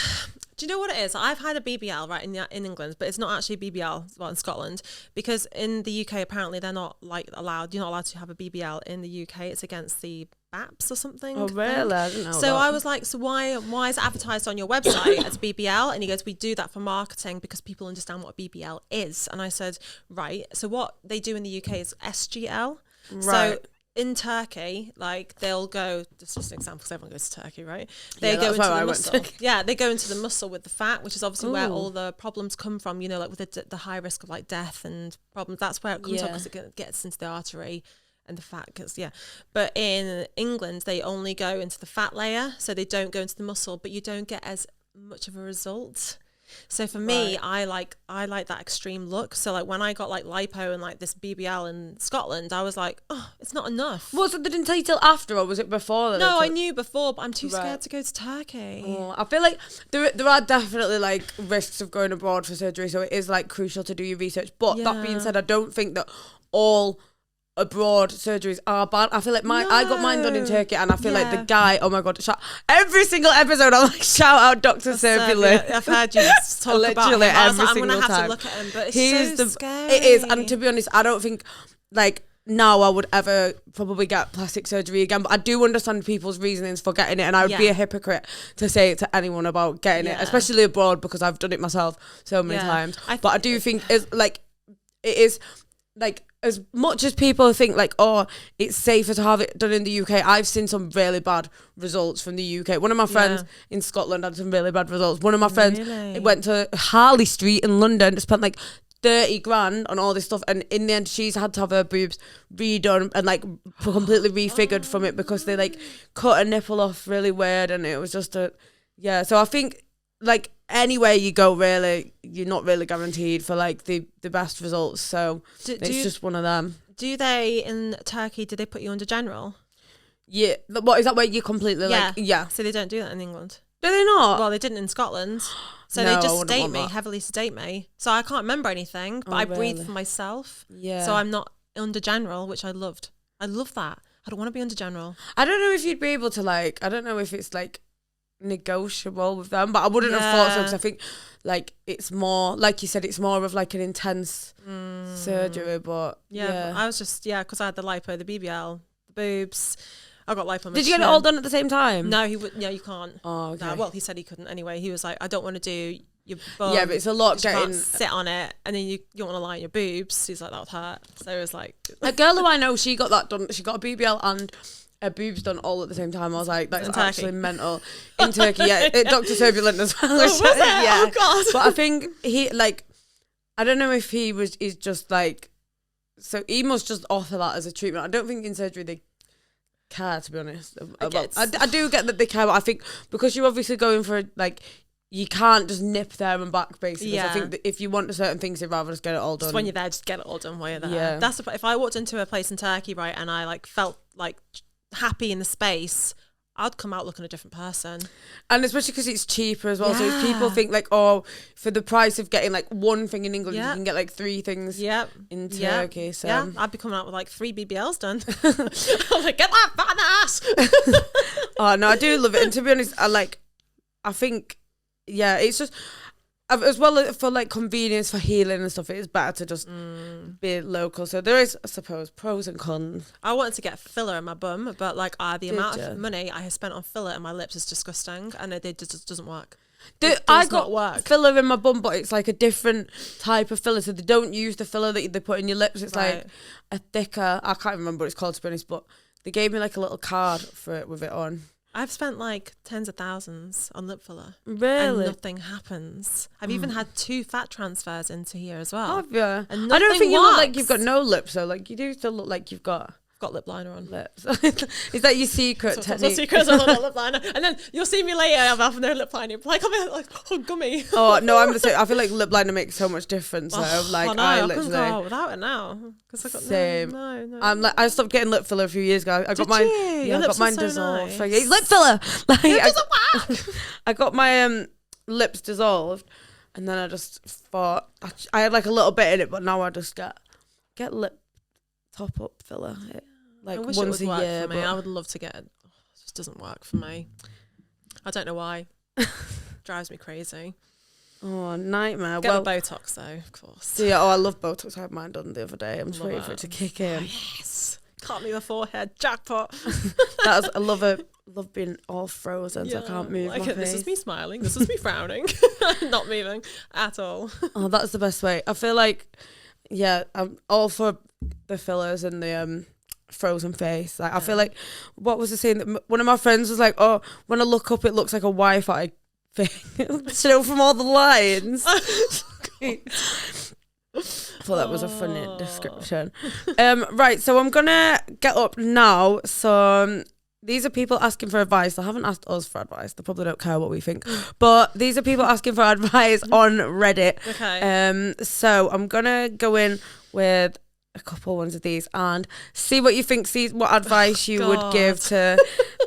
Do you know what it is? I've had a BBL right in England, but it's not actually BBL in Scotland, because in the UK apparently they're not like allowed. You're not allowed to have a BBL in the UK. It's against the BAPS or something. Oh really? I didn't know so that. I was like, so why is it advertised on your website as BBL? And he goes, we do that for marketing because people understand what BBL is. And I said, right. So what they do in the UK is SGL. Right. So in Turkey, like they'll go. This is just an example because everyone goes to Turkey, right? They go into the muscle. Yeah, they go into the muscle with the fat, which is obviously where all the problems come from. You know, like with the high risk of like death and problems. That's where it comes from, because it gets into the artery and the fat. But in England, they only go into the fat layer, so they don't go into the muscle. But you don't get as much of a result. So for me, I like that extreme look. So like when I got like lipo and like this BBL in Scotland, I was like, oh, it's not enough. Was it, they didn't tell you till after, or was it before? No, I knew before, but I'm too scared to go to Turkey. Oh, I feel like there are definitely like risks of going abroad for surgery, so it is like crucial to do your research. But that being said, I don't think that all abroad surgeries are bad. I feel like I got mine done in Turkey, and I feel like the guy, oh my god, every single episode I'm like, shout out Dr. Serpulin. I've heard you talk about him. I'm gonna have to look at him, but it's so scary. It is, and to be honest, I don't think like now I would ever probably get plastic surgery again, but I do understand people's reasonings for getting it, and I would be a hypocrite to say it to anyone about getting it, especially abroad, because I've done it myself so many times. But I do think it is like, as much as people think like, oh, it's safer to have it done in the UK, I've seen some really bad results from the UK. One of my friends in Scotland had some really bad results. One of my friends went to Harley Street in London, spent like 30 grand on all this stuff, and in the end she's had to have her boobs redone and like completely refigured from it, because they like cut a nipple off really weird, and it was just so I think like anywhere you go, really, you're not really guaranteed for like the best results. So it's just one of them. Do they in Turkey? Do they put you under general? Yeah. What is that? Where you completely like? Yeah. So they don't do that in England. Do they not? Well, they didn't in Scotland. So they just heavily sedate me. So I can't remember anything, but I breathe for myself. Yeah. So I'm not under general, which I loved. I love that. I don't want to be under general. I don't know if you'd be able to like. I don't know if it's like negotiable with them, but I wouldn't have thought so, because I think like it's more, like you said, it's more of like an intense surgery. But but I was just because I had the lipo, the BBL, the boobs. I got lipo. Did you get it all done at the same time? No, he would. No, you can't. Oh, okay. No, well, he said he couldn't anyway. He was like, I don't want to do your bum. Yeah, but it's a lot You getting can't sit on it, and then you don't want to lie on your boobs. He's like, that would hurt. So it was like a girl who I know, she got that done. She got a BBL and her boobs done all at the same time. I was like, that's actually mental. In Turkey, Dr. Turbulent as well. Oh, was it? Yeah. Oh, God. But I think he, like, I don't know if he's just like, so he must just offer that as a treatment. I don't think in surgery they care, to be honest. I do get that they care, but I think because you're obviously going for, like, you can't just nip there and back, basically. Yeah. So I think that if you want certain things, you'd rather just get it all done. Just when you're there, just get it all done while you're there. Yeah. That's if I walked into a place in Turkey, right, and I like felt like happy in the space, I'd come out looking a different person. And especially because it's cheaper as well. So if people think like, oh, for the price of getting like one thing in England, you can get like 3 things in Turkey. So I'd be coming out with like 3 BBLs done. I'm like, get that fat ass. Oh no, I do love it. And to be honest, I think yeah, it's just as well for like convenience for healing and stuff. It is better to just be local. So there is, I suppose, pros and cons. I wanted to get filler in my bum, but like the amount of money I have spent on filler in my lips is disgusting, and it just doesn't work. I got filler in my bum, but it's like a different type of filler. So they don't use the filler that they put in your lips. It's like a thicker, I can't remember what it's called to be honest, but they gave me like a little card for it with it on. I've spent like tens of thousands on lip filler. Really? And nothing happens. I've even had 2 fat transfers into here as well. Have you? I don't think you look like you've got no lips though. Like you do still look like you've got lip liner on. Lips. Is that your secret technique? What's secret? I've got lip liner. And then you'll see me later, I'll have no lip liner. Like, I'm like, oh, gummy. Oh, no, I'm the same. I feel like lip liner makes so much difference though. Like, I literally... I couldn't go without it now. Because I got same. No. I stopped getting lip filler a few years ago. I got mine. Yeah, I got mine dissolved. Nice. Like, it's lip filler. Like, it doesn't work. I got my lips dissolved, and then I just thought I had like a little bit in it, but now I just get lip top up filler. Like I wish once it would a work year. for me. I would love to get it. It just doesn't work for me. I don't know why. Drives me crazy. Oh, nightmare. Get the Botox though, of course. So yeah, I love Botox. I had mine done the other day. I'm just waiting for it to kick in. Oh, yes. Can't move the forehead. Jackpot. I love being all frozen, so I can't move my face. This is me smiling. This is me frowning. Not moving at all. Oh, that's the best way. I feel like, yeah, I'm all for the fillers and the frozen face. Like, I feel like, what was the saying that one of my friends was like, oh, when I look up, it looks like a Wi-Fi thing. So from all the lines. I thought that was a funny description. Right, so I'm gonna get up now. So these are people asking for advice. They haven't asked us for advice. They probably don't care what we think. But these are people asking for advice on Reddit. Okay. So I'm gonna go in with a couple ones of these and see what you think, see what advice you would give to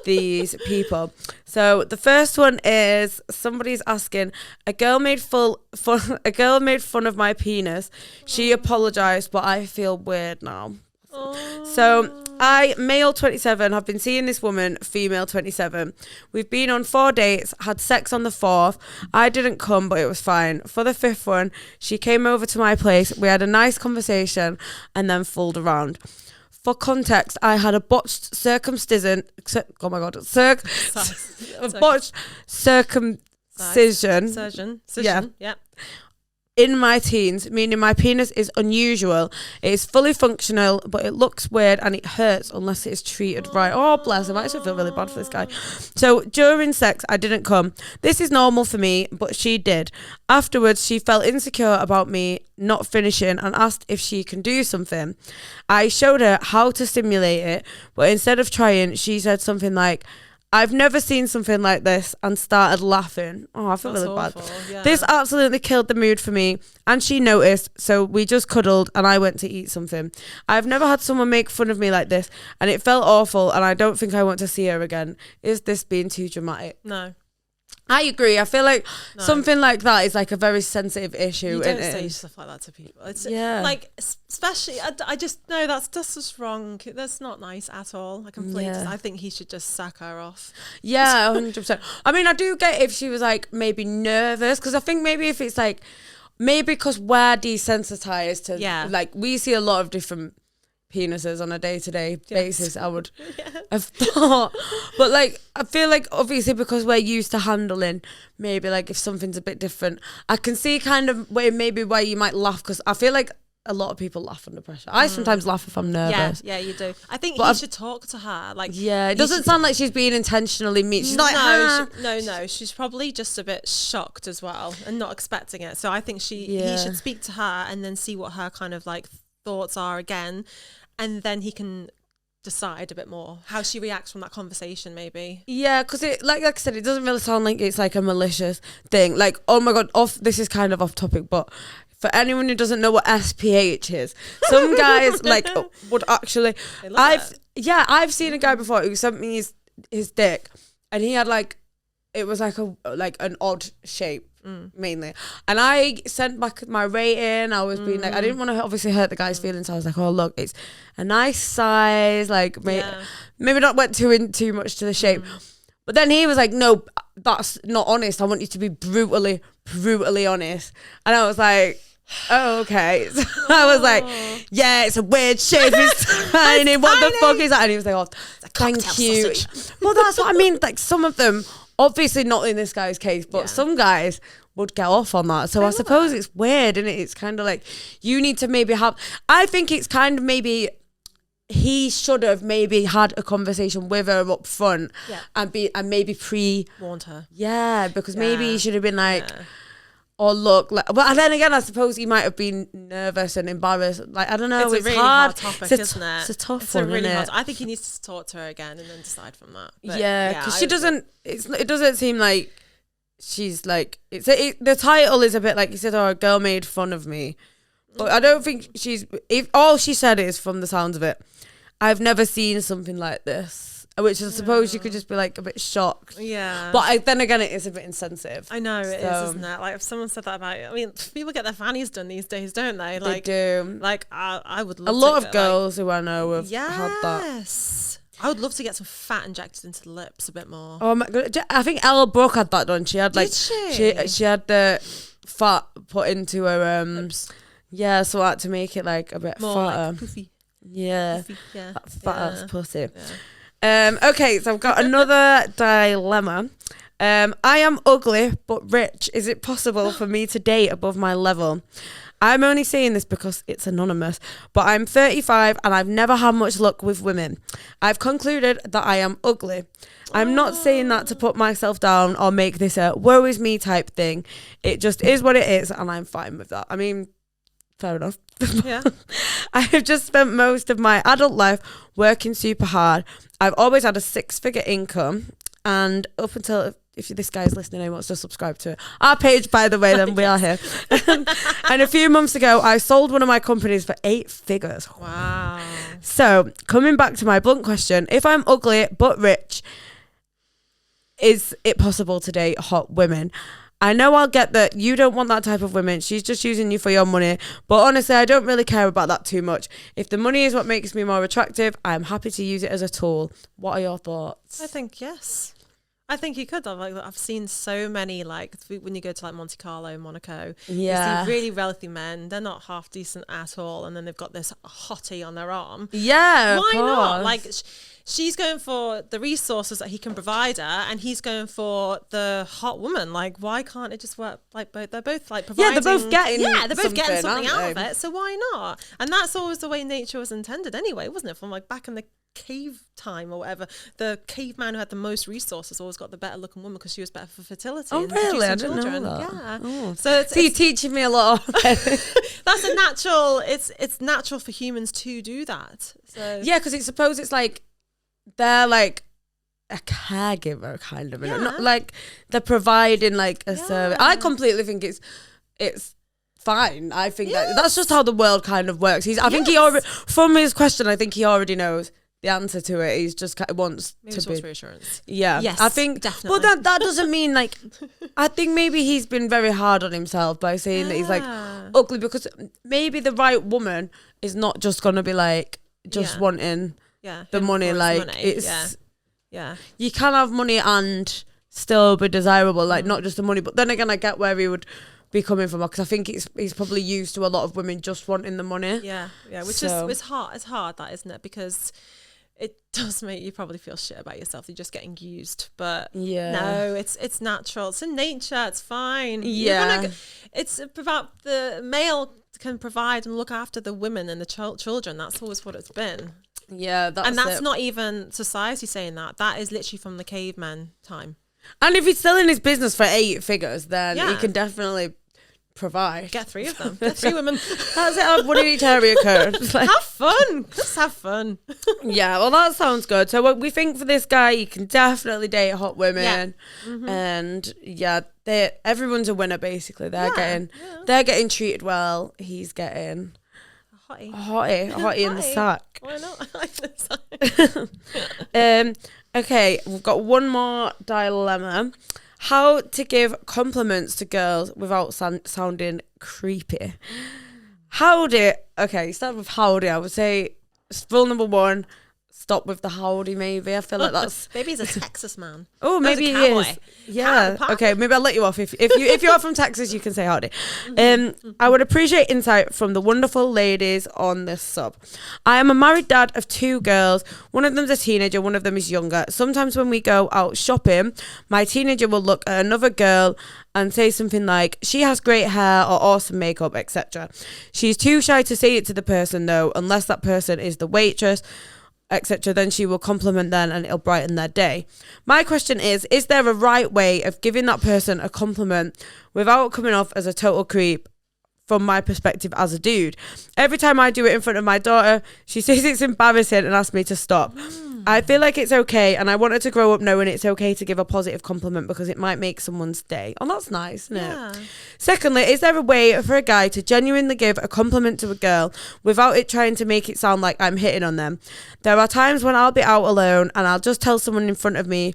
these people. So the first one is somebody's asking, a girl made fun of my penis. She apologized, but I feel weird now. So I, male 27, have been seeing this woman, female 27. We've been on 4 dates, had sex on the 4th. I didn't come, but it was fine. For the 5th one, she came over to my place. We had a nice conversation and then fooled around. For context, I had a botched circumcision. Oh my God. Botched circumcision. Yeah. In my teens, meaning my penis is unusual. It is fully functional, but it looks weird and it hurts unless it is treated right. Oh, bless him. I actually feel really bad for this guy. So during sex, I didn't come. This is normal for me, but she did. Afterwards, she felt insecure about me not finishing and asked if she can do something. I showed her how to stimulate it, but instead of trying, she said something like, I've never seen something like this, and started laughing. Oh, I feel really bad. Yeah. This absolutely killed the mood for me, and she noticed, so we just cuddled and I went to eat something. I've never had someone make fun of me like this, and it felt awful, and I don't think I want to see her again. Is this being too dramatic? No. I agree. I feel like something like that is like a very sensitive issue. You don't say stuff like that to people. It's like, especially, I just, no, that's just wrong. That's not nice at all. I completely, I think he should just sack her off. Yeah, 100%. I mean, I do get if she was like maybe nervous, because I think maybe if it's like, maybe because we're desensitized to, like, we see a lot of different penises on a day-to-day basis, I would have thought. But like, I feel like obviously because we're used to handling, maybe like if something's a bit different, I can see kind of where you might laugh, because I feel like a lot of people laugh under pressure. I sometimes laugh if I'm nervous. Yeah, you do. I think you should talk to her. Like, it doesn't sound like she's being intentionally mean. She's like, no. She's probably just a bit shocked as well and not expecting it. So I think he should speak to her and then see what her kind of like thoughts are again. And then he can decide a bit more how she reacts from that conversation, maybe. Yeah, because it, like I said, it doesn't really sound like it's like a malicious thing. Like, oh my God, this is kind of off topic, but for anyone who doesn't know what SPH is, some guys like would actually. I've seen a guy before who sent me his dick, and he had like, it was like an odd shape. Mainly, and I sent back my rating. I was being like, I didn't want to obviously hurt the guy's feelings. I was like, oh look, it's a nice size, like maybe not went too much to the shape. But then he was like, no, that's not honest. I want you to be brutally honest. And I was like, oh, okay. So I was like, yeah, it's a weird shape. It's tiny. What the fuck is that? And he was like, oh, thank you. Well, that's what I mean. Like, some of them, obviously not in this guy's case, but some guys would get off on that. So I suppose it's weird, isn't it? It's kind of like, you need to maybe have, I think it's kind of maybe, he should have maybe had a conversation with her up front and maybe warned her. Yeah, because maybe he should have been like, or look, like, but then again, I suppose he might have been nervous and embarrassed. Like, I don't know. It's a really hard topic, isn't it? It's a tough it's one, a really isn't hard. it? I think he needs to talk to her again and then decide from that. But because she doesn't. It doesn't seem like she's like. The title is a bit like, you said, "Oh, a girl made fun of me," but I don't think she's. If all she said is, from the sounds of it, I've never seen something like this. Which I suppose you could just be like a bit shocked. Yeah. But then again, it is a bit insensitive. I know, it is, isn't it? Like, if someone said that about, I mean, people get their fannies done these days, don't they? Like, they do. Like, I would love a lot of girls who I know have had that. Yes. I would love to get some fat injected into the lips a bit more. Oh my God. I think Ella Brooke had that done. She had like, she had the fat put into her, lips. Yeah, so I had to make it like a bit More fatter. like poofy. Yeah. Poofy, yeah. That fat ass pussy. Yeah. Okay, so I've got another dilemma. I am ugly but rich. Is it possible for me to date above my level? I'm only saying this because it's anonymous, but I'm 35 and I've never had much luck with women. I've concluded that I am ugly. I'm not saying that to put myself down or make this a woe is me type thing. It just is what it is, and I'm fine with that. I mean, fair enough. Yeah. I have just spent most of my adult life working super hard. I've always had a 6-figure income, and up until, if this guy's listening and wants to subscribe to our page, by the way, then we are here. And a few months ago, I sold one of my companies for 8 figures. Wow. So, coming back to my blunt question, if I'm ugly but rich, is it possible to date hot women? I know I'll get that you don't want that type of women. She's just using you for your money. But honestly, I don't really care about that too much. If the money is what makes me more attractive, I'm happy to use it as a tool. What are your thoughts? I think yes. I think you could. I've seen so many, like, when you go to like Monte Carlo, Monaco, you see really wealthy men. They're not half decent at all, and then they've got this hottie on their arm. Yeah, why not? Like, she's going for the resources that he can provide her, and he's going for the hot woman. Like, why can't it just work? Like, they're both like providing. Yeah, they're both getting. Something out of it. So why not? And that's always the way nature was intended, anyway, wasn't it? From like back in the cave time or whatever, the caveman who had the most resources always got the better looking woman because she was better for fertility. Oh, and really? I producing didn't know children. that. Yeah. Oh. So you're teaching me a lot. That's a natural. It's natural for humans to do that. So yeah, because it's suppose it's like they're like a caregiver kind of, not like they're providing like a service. I completely think it's fine. I think that's just how the world kind of works. I think he already, from his question, I think he already knows the answer to it. He's just wants reassurance. Yeah, yes, I think definitely. Well, that doesn't mean like. I think maybe he's been very hard on himself by saying that he's like ugly, because maybe the right woman is not just gonna be like just wanting the money. Like it's you can have money and still be desirable. Like not just the money, but then again, I get where he would be coming from, because I think he's probably used to a lot of women just wanting the money. Yeah, which is hard. It's hard, that, isn't it? Because it does make you probably feel shit about yourself. You're just getting used. But no, it's natural. It's in nature. It's fine. Yeah, it's about the male can provide and look after the women and the children. That's always what it's been. Yeah, that's not even society saying that. That is literally from the caveman time. And if he's still in his business for 8 figures, then he can definitely provide. Get 3 of them. Get 3 women. That's it. What in each area code. Have fun. Just have fun. Yeah, well, that sounds good. So what we think for this guy, he can definitely date hot women. Yeah. Mm-hmm. And everyone's a winner, basically. They're getting treated well. He's getting a hottie in the sack. Why not? Okay, we've got one more dilemma. How to give compliments to girls without sounding creepy. Howdy. Okay, start with howdy. I would say rule number 1, stop with the howdy. Maybe I feel like that's maybe he's a Texas man. oh maybe he is. Yeah. Okay. Maybe I'll let you off if you are from Texas, you can say howdy. I would appreciate insight from the wonderful ladies on this sub. I am a married dad of 2 girls. One of them's a teenager. One of them is younger. Sometimes when we go out shopping, my teenager will look at another girl and say something like, she has great hair or awesome makeup, etc. She's too shy to say it to the person though, unless that person is the waitress, etc. Then she will compliment them and it'll brighten their day. My question is there a right way of giving that person a compliment without coming off as a total creep from my perspective as a dude? Every time I do it in front of my daughter, she says it's embarrassing and asks me to stop. I feel like it's okay, and I want her to grow up knowing it's okay to give a positive compliment because it might make someone's day. Oh, that's nice, isn't it? Secondly, is there a way for a guy to genuinely give a compliment to a girl without it trying to make it sound like I'm hitting on them? There are times when I'll be out alone and I'll just tell someone in front of me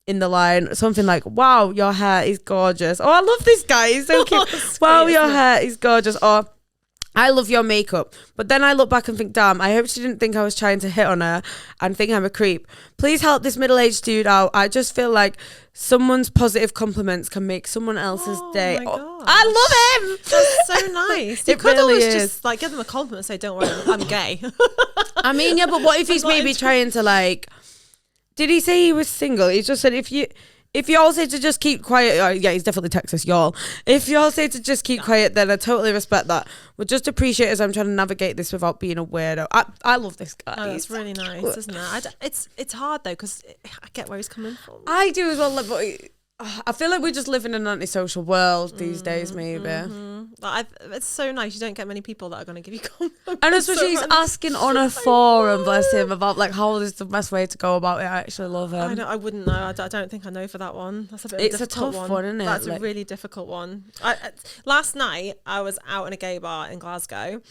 in the line something like, wow, your hair is gorgeous. Oh, I love this guy, he's so cute. Wow, your hair is gorgeous. Or I love your makeup. But then I look back and think, damn, I hope she didn't think I was trying to hit on her and think I'm a creep. Please help this middle-aged dude out. I just feel like someone's positive compliments can make someone else's day. Oh, I love him. That's so nice. You It could really always is. just like give them a compliment and say, don't worry, I'm gay. I mean, yeah, but what if he's maybe trying to like, did he say he was single? He just said if you all say to just keep quiet, yeah, he's definitely Texas, y'all. If you all say to just keep quiet, then I totally respect that. But just appreciate as I'm trying to navigate this without being a weirdo. I love this guy. Oh, that's really nice, isn't it? It's hard though because I get where he's coming from. I do as well, but I feel like we just live in an antisocial world these days, maybe. Like it's so nice. You don't get many people that are going to give you compliments. And especially he's asking on a forum, bless him, about like how is the best way to go about it. I actually love him. I wouldn't know. I don't think I know for that one. That's a bit. It's of a a tough one, isn't it? That's Like, a really difficult one. Last night I was out in a gay bar in Glasgow,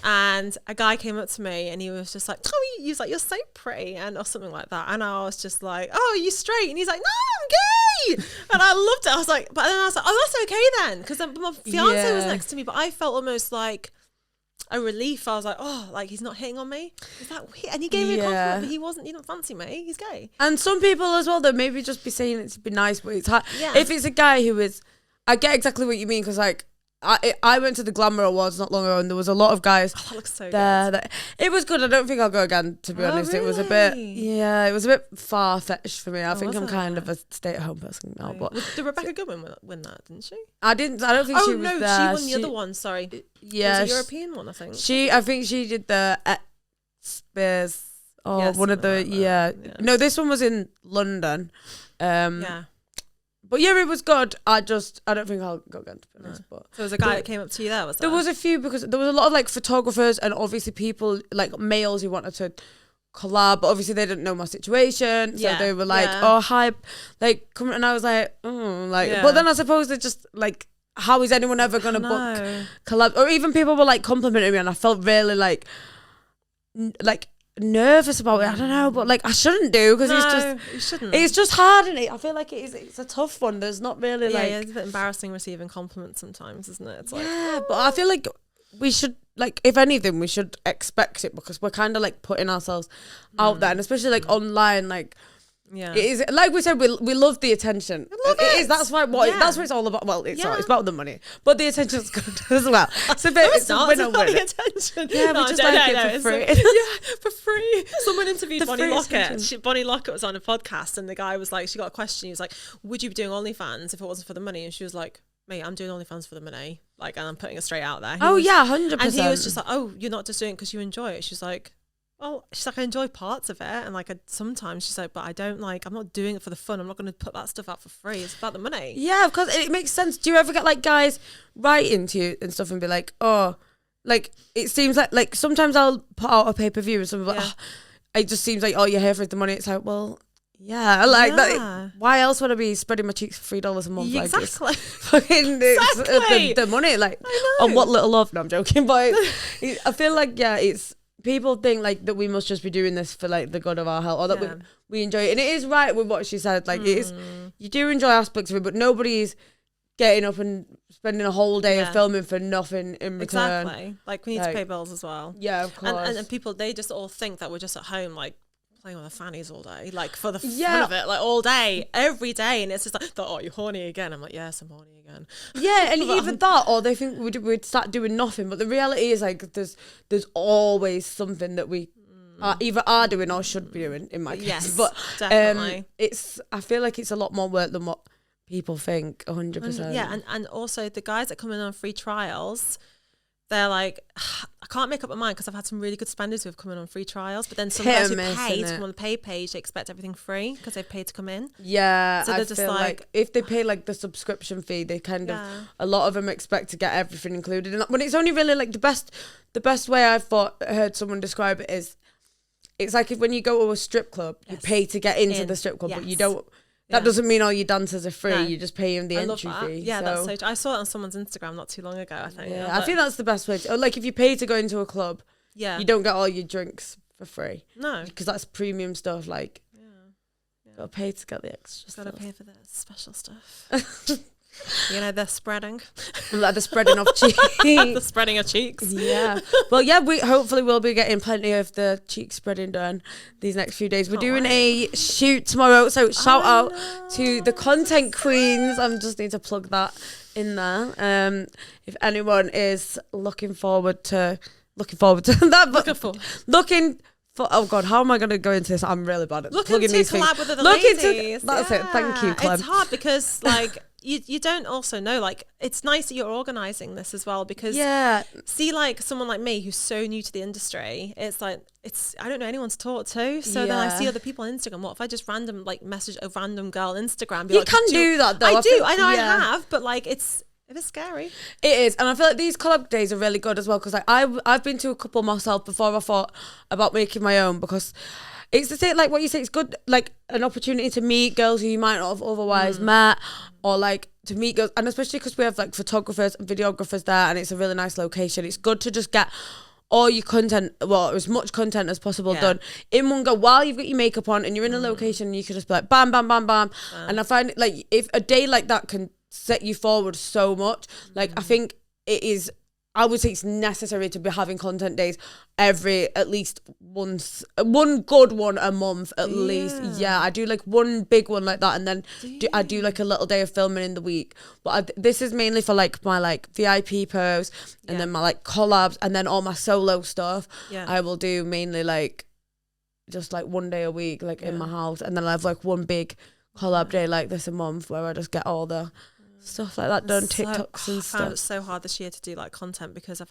and a guy came up to me and he was just like, "Oh, he was like, you're so pretty," and or something like that. And I was just like, "Oh, are you straight?" And he's like, "No, I'm gay." And I loved it. I was like, but then I was like, "Oh, that's okay then," because my fiance was next to me, but I felt almost like a relief. I was like, oh, like he's not hitting on me. Is that weird? And he gave me a compliment, but he didn't fancy me. He's gay. And some people as well, though, maybe just be saying it to be nice, but it's hard. Yeah. If it's a guy who is, I get exactly what you mean, because like, I went to the Glamour Awards not long ago and there was a lot of guys that looks so there. good. It was good. I don't think I'll go again, to be honest. Really? It was a bit, it was a bit far-fetched for me. I think was I'm kind it? of a stay-at-home person now. But Did Rebecca Goodwin win that, didn't she? I don't think she was there. She won the other one, sorry. Yeah. It was a European one, I think. I think she did the Spears or Yeah, one of the, something like that. Yeah. No, this one was in London. Yeah. But yeah, it was good. I don't think I'll go again, to be honest. But So there was a guy that came up to you there, was there? there was a few, because there was a lot of like photographers and obviously people like males who wanted to collab, but obviously they didn't know my situation, so they were like, "Oh, hi," like come, and I was like, But then I suppose they're just like, how is anyone ever gonna book collab? Or even people were like complimenting me, and I felt really like nervous about it. I don't know, but like I shouldn't do, because you shouldn't. it's just hard, and I feel like it's a tough one. There's not really it's a bit embarrassing receiving compliments sometimes, isn't it? It's like, but I feel like we should, like, if anything, we should expect it, because we're kind of like putting ourselves out there, and especially like online, like. Yeah, it is, like we said, we love the attention. It is. That's why that's what it's all about. Well, it's not. It's about the money, but the attention's good as well. It's a bit. It's not. winner It's about winner. the attention. Yeah, we just like it for free. For free. Someone interviewed The Bonnie free Lockett. attention. Bonnie Lockett was on a podcast, and the guy was like, she got a question. He was like, "Would you be doing OnlyFans if it wasn't for the money?" And she was like, "Mate, I'm doing OnlyFans for the money. Like, and I'm putting it straight out there." 100%. And he was just like, "Oh, you're not just doing it because you enjoy it." She's like, "Oh," she's like, "I enjoy parts of it, and like sometimes," she's like, "but I don't like. I'm not doing it for the fun. I'm not going to put that stuff out for free. It's about the money." Yeah, of course, it makes sense. Do you ever get like guys writing to you and stuff and be like, "Oh," like it seems like sometimes I'll put out a pay-per-view and something like, it just seems like, "Oh, you're here for the money." It's like, well, yeah, like that. Why else would I be spreading my cheeks for $3 a month? Exactly. Like fucking the money, like on what little love. No, I'm joking, but I feel like it's. People think like that we must just be doing this for like the good of our health, or that we enjoy it. And it is right with what she said. Like it is, you do enjoy aspects of it, but nobody's getting up and spending a whole day of filming for nothing in return. Exactly. Like we need to pay bills as well. Yeah, of course. And people, they just all think that we're just at home like playing with their fannies all day, like for the fun of it, like all day, every day, and it's just like, oh, you're horny again. I'm like, yes, I'm horny again. Yeah, and either that or they think we'd start doing nothing. But the reality is like there's always something that we either are doing or should be doing in my case. Yes, but definitely. I feel like it's a lot more work than what people think. 100%. Yeah, and also the guys that come in on free trials, they're like, I can't make up my mind because I've had some really good spenders who have come in on free trials, but then some guys who pay to come on the pay page, they expect everything free because they've paid to come in. Yeah, so they're just feel like if they pay like the subscription fee, they kind of, a lot of them expect to get everything included. And when it's only really like the best way I've heard someone describe it is, it's like if when you go to a strip club, you pay to get into the strip club, but you don't. That doesn't mean all your dancers are free. No. You just pay them the entry fee. Yeah, that's so true. I saw it on someone's Instagram not too long ago, I think. Yeah, I think that's the best way. Like if you pay to go into a club, you don't get all your drinks for free. No. Because that's premium stuff. Like, gotta pay to get the extra stuff. Gotta pay for the special stuff. You know, the spreading. Like the spreading of cheeks. The spreading of cheeks. Yeah. Well, yeah, we hopefully will be getting plenty of the cheek spreading done these next few days. We're doing a shoot tomorrow. So shout out to the content queens. I just need to plug that in there. If anyone is looking forward to that. Looking for, oh God, how am I going to go into this? I'm really bad at plugging these things. Collab with other ladies. That's it. Thank you, Clem. It's hard because like you don't also know, like it's nice that you're organising this as well because see like someone like me who's so new to the industry, it's like I don't know anyone to talk to, so then I see other people on Instagram. What if I just message a random girl on Instagram? You can do that though. I know I have, but like it's a bit scary. It is, and I feel like these collab days are really good as well because like I've been to a couple myself before I thought about making my own because it's the same, like what you say, it's good, like an opportunity to meet girls who you might not have otherwise met, or like to meet girls, and especially because we have like photographers and videographers there and it's a really nice location. It's good to just get all your content, well, as much content as possible done in one go while you've got your makeup on and you're in a location and you can just be like bam, bam, bam, bam. And I find it like if a day like that can set you forward so much, like I think it is, I would say it's necessary to be having content days at least once, one good one a month at least. Yeah, I do like one big one like that, and then I do like a little day of filming in the week. But this is mainly for like my like VIP posts and then my like collabs and then all my solo stuff. I will do mainly like just like one day a week like in my house, and then I have like one big collab day like this a month where I just get all the stuff like that done, TikToks and stuff. I found it so hard this year to do like content because I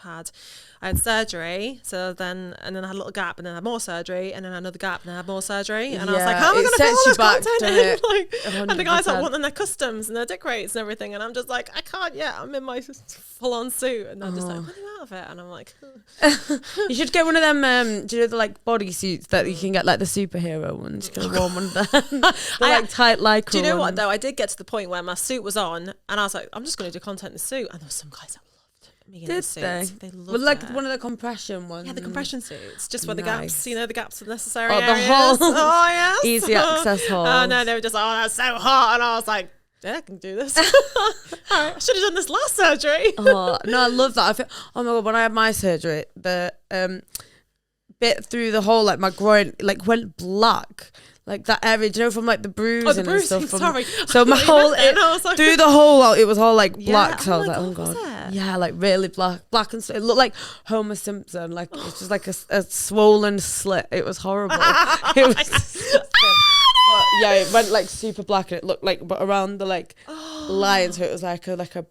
had surgery, and then I had a little gap, and then I had more surgery, and then another gap, and then I had more surgery, and I was like, how am I going to fit all this content in? Like, and the guys like wanting their customs and their dick rates and everything, and I'm just like, I can't yet. I'm in my full-on suit, and I'm just like, when are you out of it? And I'm like, you should get one of them. Do you know the like body suits that you can get like the superhero ones? You can wear one of them. Like tight lycra. Do you know what though? I did get to the point where my suit was on. And I was like, I'm just going to do content in the suit. And there were some guys that loved me in the suits. They loved it. Like one of the compression ones. Yeah, the compression suits. Just where the gaps, the gaps are necessary. Oh, areas. The hole. Oh, yes. Easy access hole. Oh, no, they were just, that's so hot. And I was like, yeah, I can do this. All right, I should have done this last surgery. Oh, no, I love that. I feel, oh my God, when I had my surgery, the bit through the hole, like my groin, like went black. Like that area, do you know, from like the bruising and stuff. Sorry. So my whole, like, through the hole, it was all like black. Yeah. So I was like, oh God. Yeah, like really black and it looked like Homer Simpson. Like it's just like a swollen slit. It was horrible. It was but yeah, it went like super black and it looked like, but around the like line, so it was like a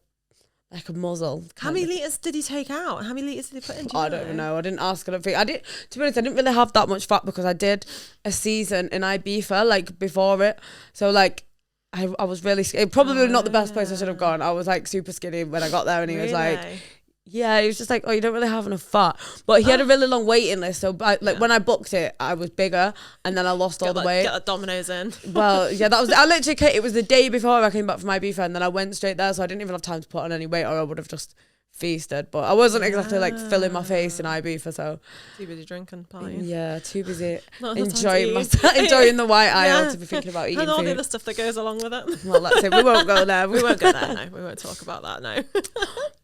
muzzle. How many litres did he take out? How many litres did he put in? I don't even know. I didn't ask. I don't think. To be honest, I didn't really have that much fat because I did a season in Ibiza like before it. So like I was really skinny. Probably not the best place I should have gone. I was like super skinny when I got there, and he was like, yeah, he was just like, oh, you don't really have enough fat. But he had a really long waiting list. So when I booked it, I was bigger, and then I lost all the weight. Get the Domino's in. Well, yeah, I literally, it was the day before I came back from Ibiza, and then I went straight there, so I didn't even have time to put on any weight, or I would have just feasted, but I wasn't exactly like filling my face in Ibiza, so Too busy drinking, partying. yeah, too busy Not enough time enjoying to eat. enjoying the white aisle to be thinking about eating And all the food. other stuff that goes along with it. Well, that's it. We won't go there. We won't go there, no. We won't talk about that, no.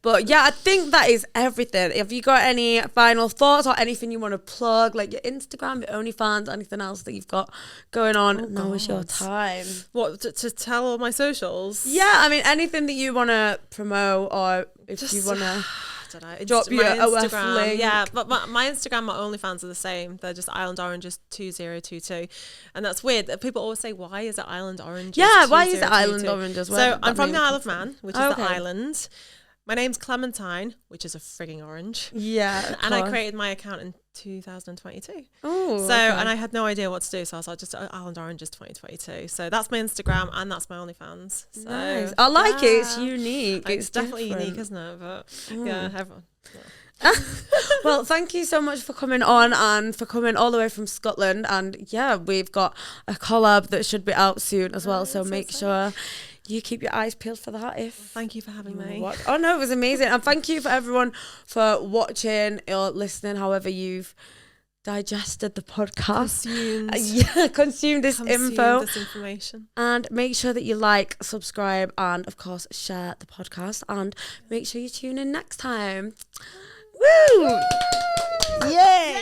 But yeah, I think that is everything. Have you got any final thoughts or anything you want to plug, like your Instagram, your OnlyFans, anything else that you've got going on? Now is your time. What, to tell all my socials? Yeah, I mean, anything that you want to promote, or if you want to I don't know. drop your OF link. Yeah, but my Instagram, my OnlyFans are the same. They're just Island Oranges 2022, and that's weird. People always say, "Why is it Island Oranges?" Yeah, why is it Island Oranges? So I'm from the Isle of Man, which is Okay. the island. My name's Clementine, which is a frigging orange. Yeah, And I created my account in 2022. Oh, So, okay. and I had no idea what to do. So I was like, just Island Oranges 2022. So that's my Instagram and that's my OnlyFans. So, Nice. I like it. It's yeah. unique. It's definitely different. unique, isn't it? But yeah, everyone. Well, thank you so much for coming on and for coming all the way from Scotland. And yeah, we've got a collab that should be out soon as well. So make sure you keep your eyes peeled for that. Thank you for having me. Oh no, it was amazing. And thank you for everyone for watching or listening, however you've digested the podcast. Consumed this info. This information. And make sure that you like, subscribe, and of course share the podcast. And make sure you tune in next time. Woo! Yay!